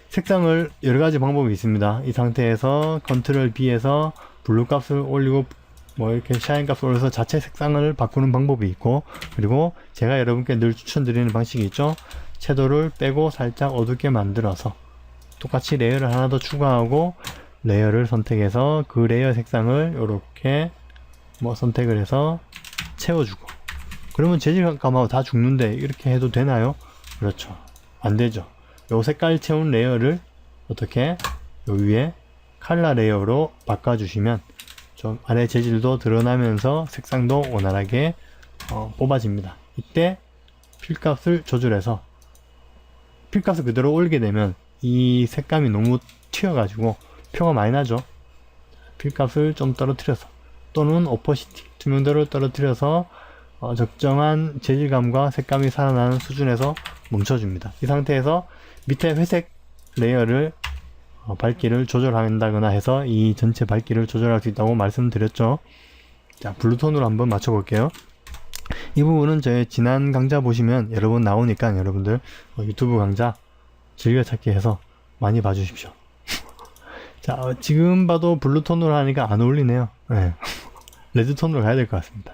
Speaker 1: 색상을 여러 가지 방법이 있습니다. 이 상태에서 컨트롤 B에서 블루 값을 올리고 뭐 이렇게 샤인 값을 올려서 자체 색상을 바꾸는 방법이 있고, 그리고 제가 여러분께 늘 추천드리는 방식이 있죠. 채도를 빼고 살짝 어둡게 만들어서 똑같이 레이어를 하나 더 추가하고 레이어를 선택해서 그 레이어 색상을 이렇게 뭐 선택을 해서 채워주고, 그러면 재질감하고 다 죽는데 이렇게 해도 되나요? 그렇죠, 안 되죠. 요 색깔 채운 레이어를 어떻게 요 위에 칼라 레이어로 바꿔주시면 좀 아래 재질도 드러나면서 색상도 원활하게 뽑아집니다. 이때 필값을 조절해서 필값을 그대로 올리게 되면 이 색감이 너무 튀어가지고 표가 많이 나죠. 필값을 좀 떨어뜨려서, 또는 오퍼시티 투명도를 떨어뜨려서 적정한 재질감과 색감이 살아나는 수준에서 멈춰줍니다. 이 상태에서 밑에 회색 레이어를 밝기를 조절한다거나 해서 이 전체 밝기를 조절할 수 있다고 말씀드렸죠. 자, 블루톤으로 한번 맞춰 볼게요. 이 부분은 저희 지난 강좌 보시면 여러 번 나오니까 여러분들 유튜브 강좌 즐겨찾기 해서 많이 봐주십시오. 자, 지금 봐도 블루톤으로 하니까 안 어울리네요. 네. 레드톤으로 가야 될 것 같습니다.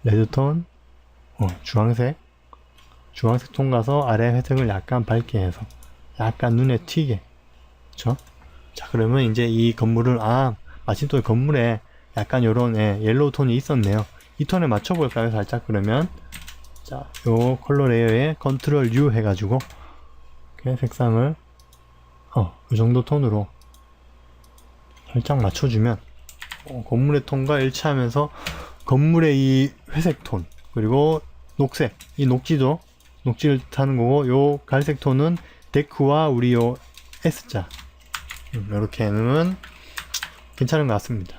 Speaker 1: 레드톤, 주황색 톤 가서 아래 회색을 약간 밝게 해서 약간 눈에 튀게. 그쵸? 자, 그러면 이제 이 건물을, 마침 또 건물에 약간 요런 옐로우 톤이 있었네요. 이 톤에 맞춰볼까요? 살짝. 그러면 자, 요 컬러 레이어에 컨트롤 U 해가지고 이렇게 색상을 이 정도 톤으로 살짝 맞춰주면 건물의 톤과 일치하면서 건물의 이 회색 톤 그리고 녹색 이 녹지도 녹지를 타는 거고 요 갈색 톤은 데크와 우리 요 S자 이렇게 해놓으면 괜찮은 것 같습니다.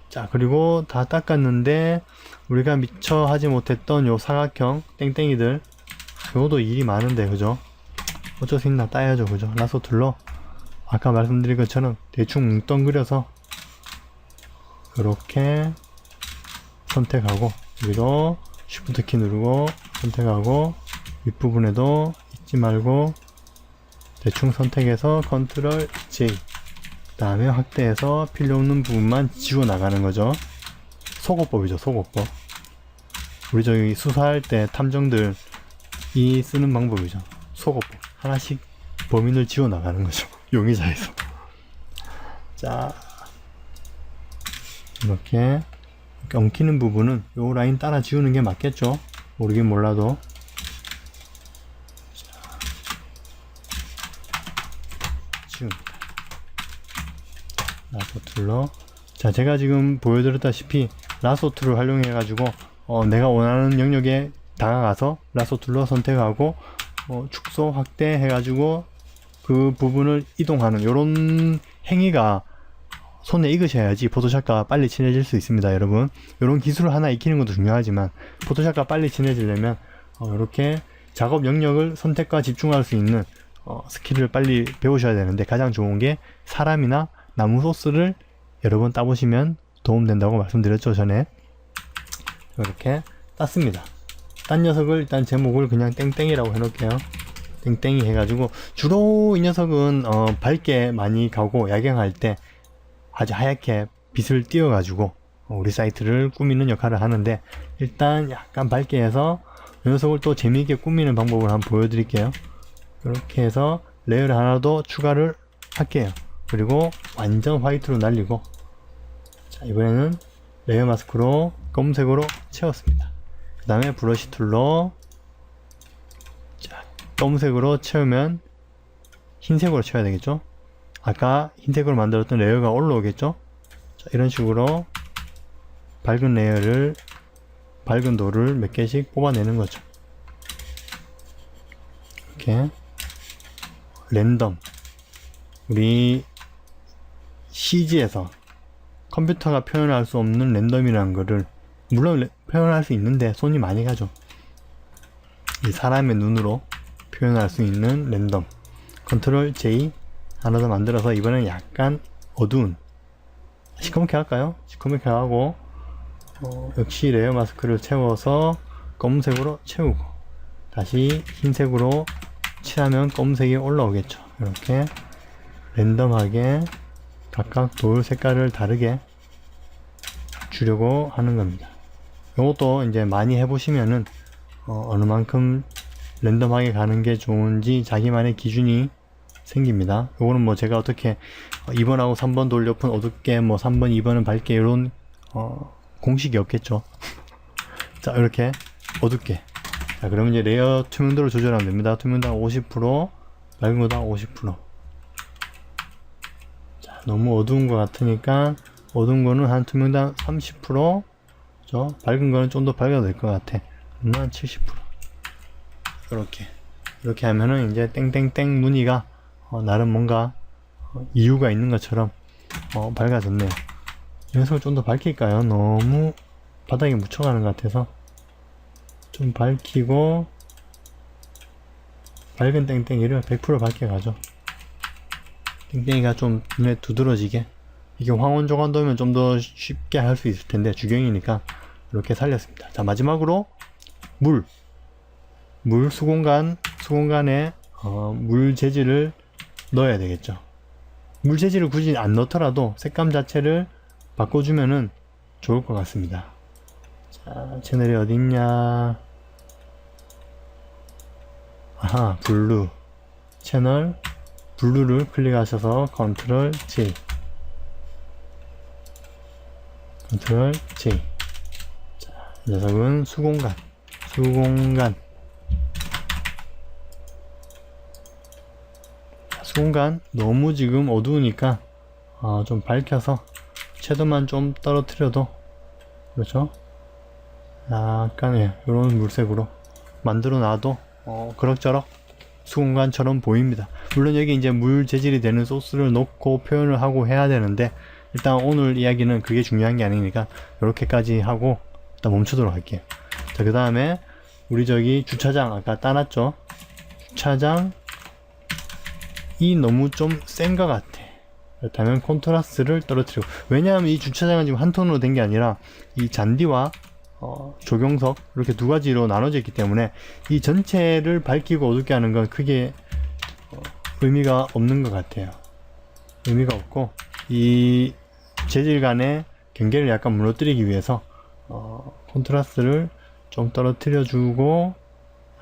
Speaker 1: 자 그리고 다 닦았는데 우리가 미처 하지 못했던 요 사각형 땡땡이들 요것도 일이 많은데 그죠? 어쩔 수 있나 따야죠 그죠? 라소 툴로 아까 말씀드린 것처럼 대충 뭉덩그려서 이렇게 선택하고 여기도 Shift 키 누르고 선택하고 윗부분에도 잊지 말고 대충 선택해서 컨트롤 J 그 다음에 확대해서 필요 없는 부분만 지워 나가는 거죠. 소거법이죠 소거법. 우리 저기 수사할 때 탐정들 이 쓰는 방법이죠. 소거법 하나씩 범인을 지워 나가는 거죠. 용의자에서. 자 이렇게 엉키는 부분은 요 라인 따라 지우는 게 맞겠죠. 모르긴 몰라도. 지웁니다. 라소 툴로. 자 제가 지금 보여드렸다시피 라소 툴을 활용해 가지고 내가 원하는 영역에 다가가서 라소 툴로 선택하고 축소 확대 해 가지고 그 부분을 이동하는 요런 행위가 손에 익으셔야지 포토샵과 빨리 친해질 수 있습니다. 여러분 요런 기술을 하나 익히는 것도 중요하지만 포토샵과 빨리 친해지려면 이렇게 작업 영역을 선택과 집중할 수 있는 스킬을 빨리 배우셔야 되는데 가장 좋은 게 사람이나 나무 소스를 여러 번 따보시면 도움된다고 말씀드렸죠 전에. 이렇게 땄습니다. 딴 녀석을 일단 제목을 그냥 땡땡이라고 해놓을게요. 땡땡이 해가지고 주로 이 녀석은 밝게 많이 가고 야경할 때 아주 하얗게 빛을 띄워가지고 우리 사이트를 꾸미는 역할을 하는데 일단 약간 밝게 해서 이 녀석을 또 재미있게 꾸미는 방법을 한번 보여드릴게요. 이렇게 해서 레이어를 하나 더 추가를 할게요. 그리고 완전 화이트로 날리고 자 이번에는 레이어 마스크로 검은색으로 채웠습니다. 그 다음에 브러쉬 툴로 자 검은색으로 채우면 흰색으로 채워야 되겠죠. 아까 흰색으로 만들었던 레이어가 올라오겠죠. 자, 이런 식으로 밝은 레이어를 밝은 도를 몇 개씩 뽑아내는 거죠. 이렇게 랜덤 우리 CG에서 컴퓨터가 표현할 수 없는 랜덤이라는 거를 물론 표현할 수 있는데 손이 많이 가죠. 이 사람의 눈으로 표현할 수 있는 랜덤 컨트롤 J 하나 더 만들어서 이번엔 약간 어두운 시커멓게 할까요? 시커멓게 하고 역시 레이어 마스크를 채워서 검은색으로 채우고 다시 흰색으로 칠하면 검은색이 올라오겠죠. 이렇게 랜덤하게 각각 돌 색깔을 다르게 주려고 하는 겁니다. 이것도 이제 많이 해보시면은 어느 만큼 랜덤하게 가는 게 좋은지 자기만의 기준이 생깁니다. 요거는 뭐 제가 어떻게 2번하고 3번 돌 옆은 어둡게 뭐 3번 2번은 밝게 이런 공식이 없겠죠. 자 이렇게 어둡게 자 그러면 이제 레이어 투명도를 조절하면 됩니다. 투명도 50% 밝은 거다 50%. 자 너무 어두운 것 같으니까 어두운 거는 한 투명도 30% 그죠? 밝은 거는 좀 더 밝아도 될 것 같아. 한 70%. 이렇게 하면은 이제 땡땡땡 무늬가 나름 뭔가 이유가 있는 것처럼 밝아졌네요. 이 녀석을 좀 더 밝힐까요? 너무 바닥에 묻혀가는 것 같아서 좀 밝히고 밝은 땡땡이를 100% 밝게 가죠. 땡땡이가 좀 눈에 두드러지게 이게 황혼조간도면 좀 더 쉽게 할 수 있을 텐데 주경이니까 이렇게 살렸습니다. 자 마지막으로 물 수공간에 물 재질을 넣어야 되겠죠. 물 재질을 굳이 안 넣더라도 색감 자체를 바꿔주면은 좋을 것 같습니다. 자 채널이 어딨냐. 아하 블루 채널 블루를 클릭하셔서 컨트롤 J 컨트롤 J. 자, 이 녀석은 수공간 수공간 너무 지금 어두우니까 좀 밝혀서 채도만 좀 떨어뜨려도, 그렇죠? 약간의 이런 물색으로 만들어 놔도 그럭저럭 수공관처럼 보입니다. 물론 여기 이제 물 재질이 되는 소스를 넣고 표현을 하고 해야 되는데, 일단 오늘 이야기는 그게 중요한 게 아니니까 이렇게까지 하고 일단 멈추도록 할게요. 자, 그 다음에 우리 저기 주차장 아까 따놨죠? 주차장이 너무 좀 센 것 같아. 그렇다면 콘트라스트를 떨어뜨리고, 왜냐하면 이 주차장은 지금 한 톤으로 된 게 아니라 이 잔디와 조경석 이렇게 두 가지로 나눠져 있기 때문에 이 전체를 밝히고 어둡게 하는 건 크게 의미가 없는 것 같아요. 의미가 없고, 이 재질 간의 경계를 약간 무너뜨리기 위해서 콘트라스트를 좀 떨어뜨려 주고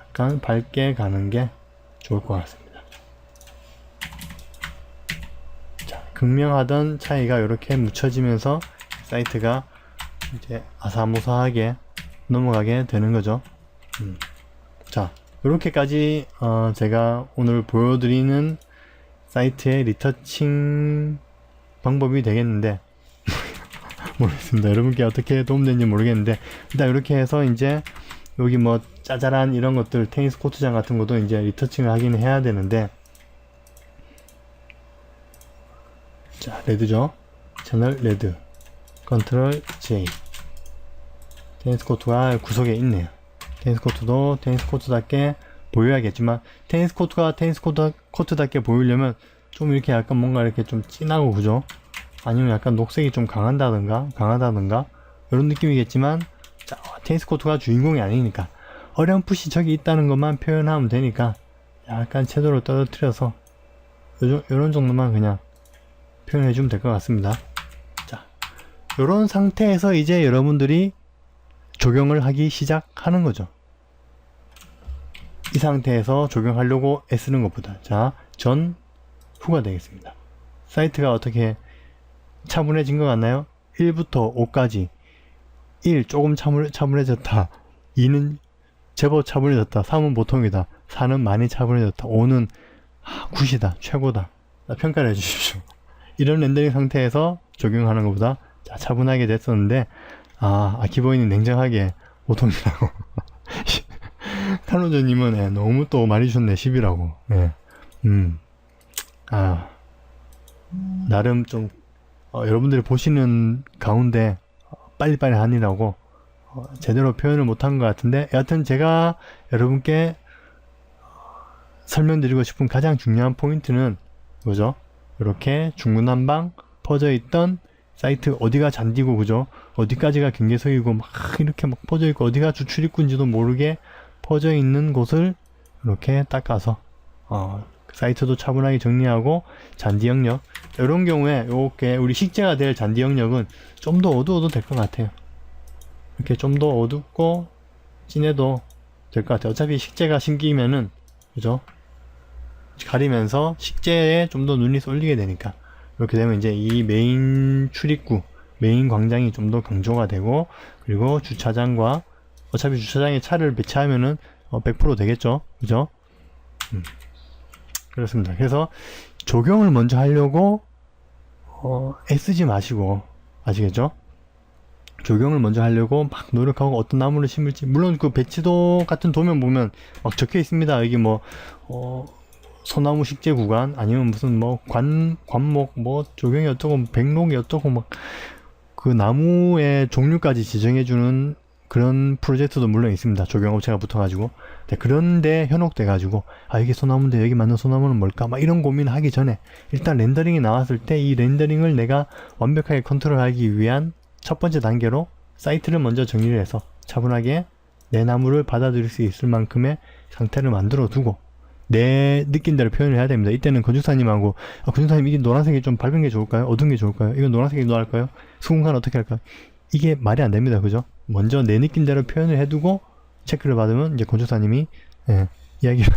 Speaker 1: 약간 밝게 가는 게 좋을 것 같습니다. 자, 극명하던 차이가 이렇게 묻혀지면서 사이트가 이제 아사무사하게 넘어가게 되는 거죠. 자, 이렇게까지 제가 오늘 보여드리는 사이트의 리터칭 방법이 되겠는데 모르겠습니다. 여러분께 어떻게 도움되는지 모르겠는데, 일단 이렇게 해서 이제 여기 뭐 짜잘한 이런 것들, 테니스 코트장 같은 것도 이제 리터칭을 하긴 해야 되는데, 자, 레드죠. 채널 레드, 컨트롤 J. 테니스 코트가 구석에 있네요. 테니스 코트도 테니스 코트답게 보여야겠지만, 테니스 코트가 테니스 코트답게 보이려면 좀 이렇게 약간 뭔가 이렇게 좀 진하고, 그죠? 아니면 약간 녹색이 좀 강하다든가 이런 느낌이겠지만, 자, 테니스 코트가 주인공이 아니니까 어렴풋이 저기 있다는 것만 표현하면 되니까 약간 채도를 떨어뜨려서 요런 정도만 그냥 표현해 주면 될 것 같습니다. 자, 요런 상태에서 이제 여러분들이 조경을 하기 시작하는 거죠. 이 상태에서 조경하려고 애쓰는 것보다, 자, 전 후가 되겠습니다. 사이트가 어떻게 차분해진 것 같나요? 1부터 5까지 1 조금 차분해졌다, 2는 제법 차분해졌다, 3은 보통이다, 4는 많이 차분해졌다, 5는 굿이다, 최고다, 평가를 해주십시오. 이런 렌더링 상태에서 적용하는 것보다 자, 차분하게 됐었는데, 아키보이는 냉정하게 보통이라고. 카노저님은 너무 또 많이 주셨네, 10이라고. 나름 좀 여러분들이 보시는 가운데 빨리빨리 하느라고 제대로 표현을 못한 것 같은데, 여하튼 제가 여러분께 설명드리고 싶은 가장 중요한 포인트는 뭐죠? 이렇게 중구난방 퍼져 있던 사이트, 어디가 잔디고, 그죠? 어디까지가 경계석이고 막 이렇게 막 퍼져 있고, 어디가 주출입구인지도 모르게 퍼져 있는 곳을 이렇게 닦아서 사이트도 차분하게 정리하고, 잔디 영역, 이런 경우에 이렇게 우리 식재가 될 잔디 영역은 좀 더 어두워도 될 것 같아요. 이렇게 좀 더 어둡고 진해도 될 것 같아요. 어차피 식재가 심기면은, 그죠? 가리면서 식재에 좀 더 눈이 쏠리게 되니까, 이렇게 되면 이제 이 메인 출입구, 메인 광장이 좀 더 강조가 되고, 그리고 주차장과, 어차피 주차장에 차를 배치하면은 100% 되겠죠, 그죠? 그렇습니다. 그래서 조경을 먼저 하려고 애쓰지 마시고, 아시겠죠? 조경을 먼저 하려고 막 노력하고 어떤 나무를 심을지, 물론 그 배치도 같은 도면 보면 막 적혀 있습니다. 여기 뭐 소나무 식재 구간, 아니면 무슨 뭐 관목 뭐 조경이 어쩌고 백록이 어쩌고 막 그 나무의 종류까지 지정해주는 그런 프로젝트도 물론 있습니다. 조경업체가 붙어가지고. 네, 그런데 현혹돼가지고 이게 소나무인데 여기 맞는 소나무는 뭘까? 막 이런 고민하기 전에 일단 렌더링이 나왔을 때 이 렌더링을 내가 완벽하게 컨트롤하기 위한 첫 번째 단계로 사이트를 먼저 정리를 해서 차분하게 내 나무를 받아들일 수 있을 만큼의 상태를 만들어 두고 내 느낌대로 표현을 해야 됩니다. 이때는 건축사님하고 건축사님, 이게 노란색이 좀 밝은 게 좋을까요? 어두운 게 좋을까요? 이건 노란색이 노할까요? 수공간 어떻게 할까요? 이게 말이 안 됩니다. 그죠? 먼저 내 느낌대로 표현을 해두고 체크를 받으면 이제 건축사님이 이야기를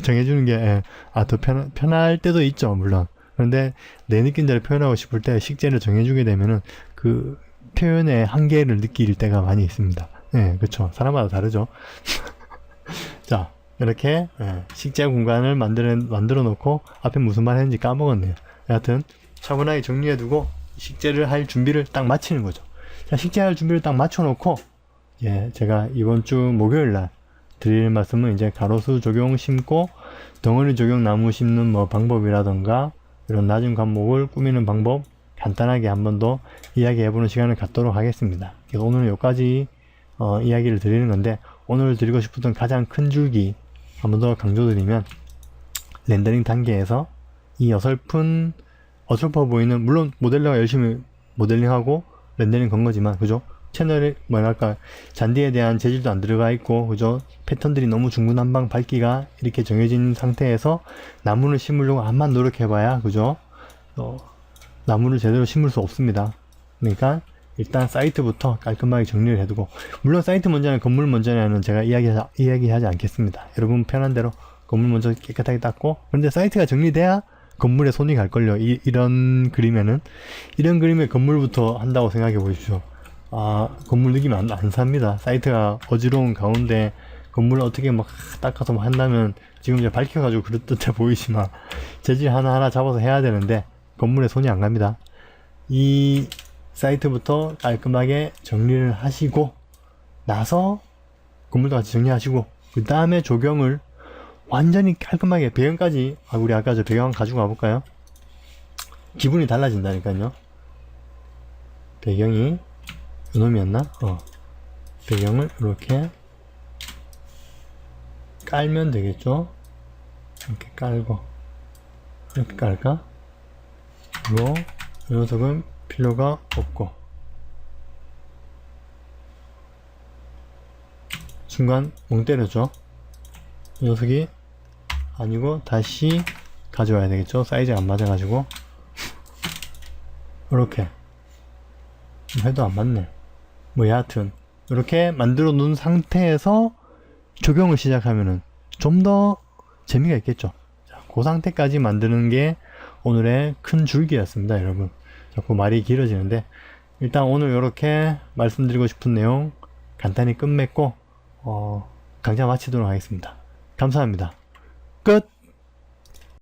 Speaker 1: 정해주는 게 더 편할 때도 있죠, 물론. 그런데 내 느낌대로 표현하고 싶을 때 식재를 정해주게 되면은 그 표현의 한계를 느낄 때가 많이 있습니다. 그렇죠. 사람마다 다르죠. 자, 이렇게 식재 공간을 만들어 놓고 앞에 무슨 말 했는지 까먹었네요. 여하튼 차분하게 정리해두고 식재를 할 준비를 딱 마치는 거죠. 자, 식재할 준비를 딱 맞춰놓고, 예, 제가 이번 주 목요일날 드릴 말씀은 이제 가로수 조경 심고 덩어리 조경 나무 심는 뭐 방법이라던가 이런 낮은 관목을 꾸미는 방법 간단하게 한 번 더 이야기해보는 시간을 갖도록 하겠습니다. 그래서 오늘은 여기까지 이야기를 드리는 건데, 오늘 드리고 싶었던 가장 큰 줄기 한 번 더 강조드리면, 렌더링 단계에서 이 어설픈 어설퍼 보이는, 물론 모델러가 열심히 모델링하고 렌더링 건 거지만, 그죠? 채널에 뭐랄까 잔디에 대한 재질도 안 들어가 있고, 그죠? 패턴들이 너무 중구난방 밝기가 이렇게 정해진 상태에서 나무를 심으려고 암만 노력해봐야, 그죠? 나무를 제대로 심을 수 없습니다. 그러니까 일단 사이트부터 깔끔하게 정리를 해두고, 물론 사이트 먼저냐 건물 먼저냐는 제가 이야기하지 않겠습니다. 여러분 편한 대로 건물 먼저 깨끗하게 닦고, 그런데 사이트가 정리돼야 건물에 손이 갈걸요. 이런 그림에는, 이런 그림에 건물부터 한다고 생각해 보십시오. 건물 느낌 안 삽니다. 사이트가 어지러운 가운데 건물을 어떻게 막 닦아서 막 한다면 지금 이제 밝혀가지고 그럴듯해 보이지만 재질 하나하나 잡아서 해야 되는데 건물에 손이 안 갑니다. 이 사이트부터 깔끔하게 정리를 하시고 나서 건물도 같이 정리하시고, 그 다음에 조경을 완전히 깔끔하게, 배경까지, 우리 아까 저 배경 가지고 가볼까요? 기분이 달라진다니까요. 배경이 이놈이었나? 배경을 이렇게 깔면 되겠죠? 이렇게 깔고, 이렇게 깔까? 그리고 이 녀석은 필요가 없고, 순간 멍 때려죠? 이 녀석이 아니고 다시 가져와야 되겠죠? 사이즈가 안 맞아가지고. 이렇게 해도 안 맞네. 뭐 여하튼 이렇게 만들어 놓은 상태에서 조경을 시작하면은 좀 더 재미가 있겠죠. 자, 그 상태까지 만드는 게 오늘의 큰 줄기였습니다, 여러분. 자꾸 말이 길어지는데, 일단 오늘 이렇게 말씀드리고 싶은 내용 간단히 끝맺고 강좌 마치도록 하겠습니다. 감사합니다. 끝!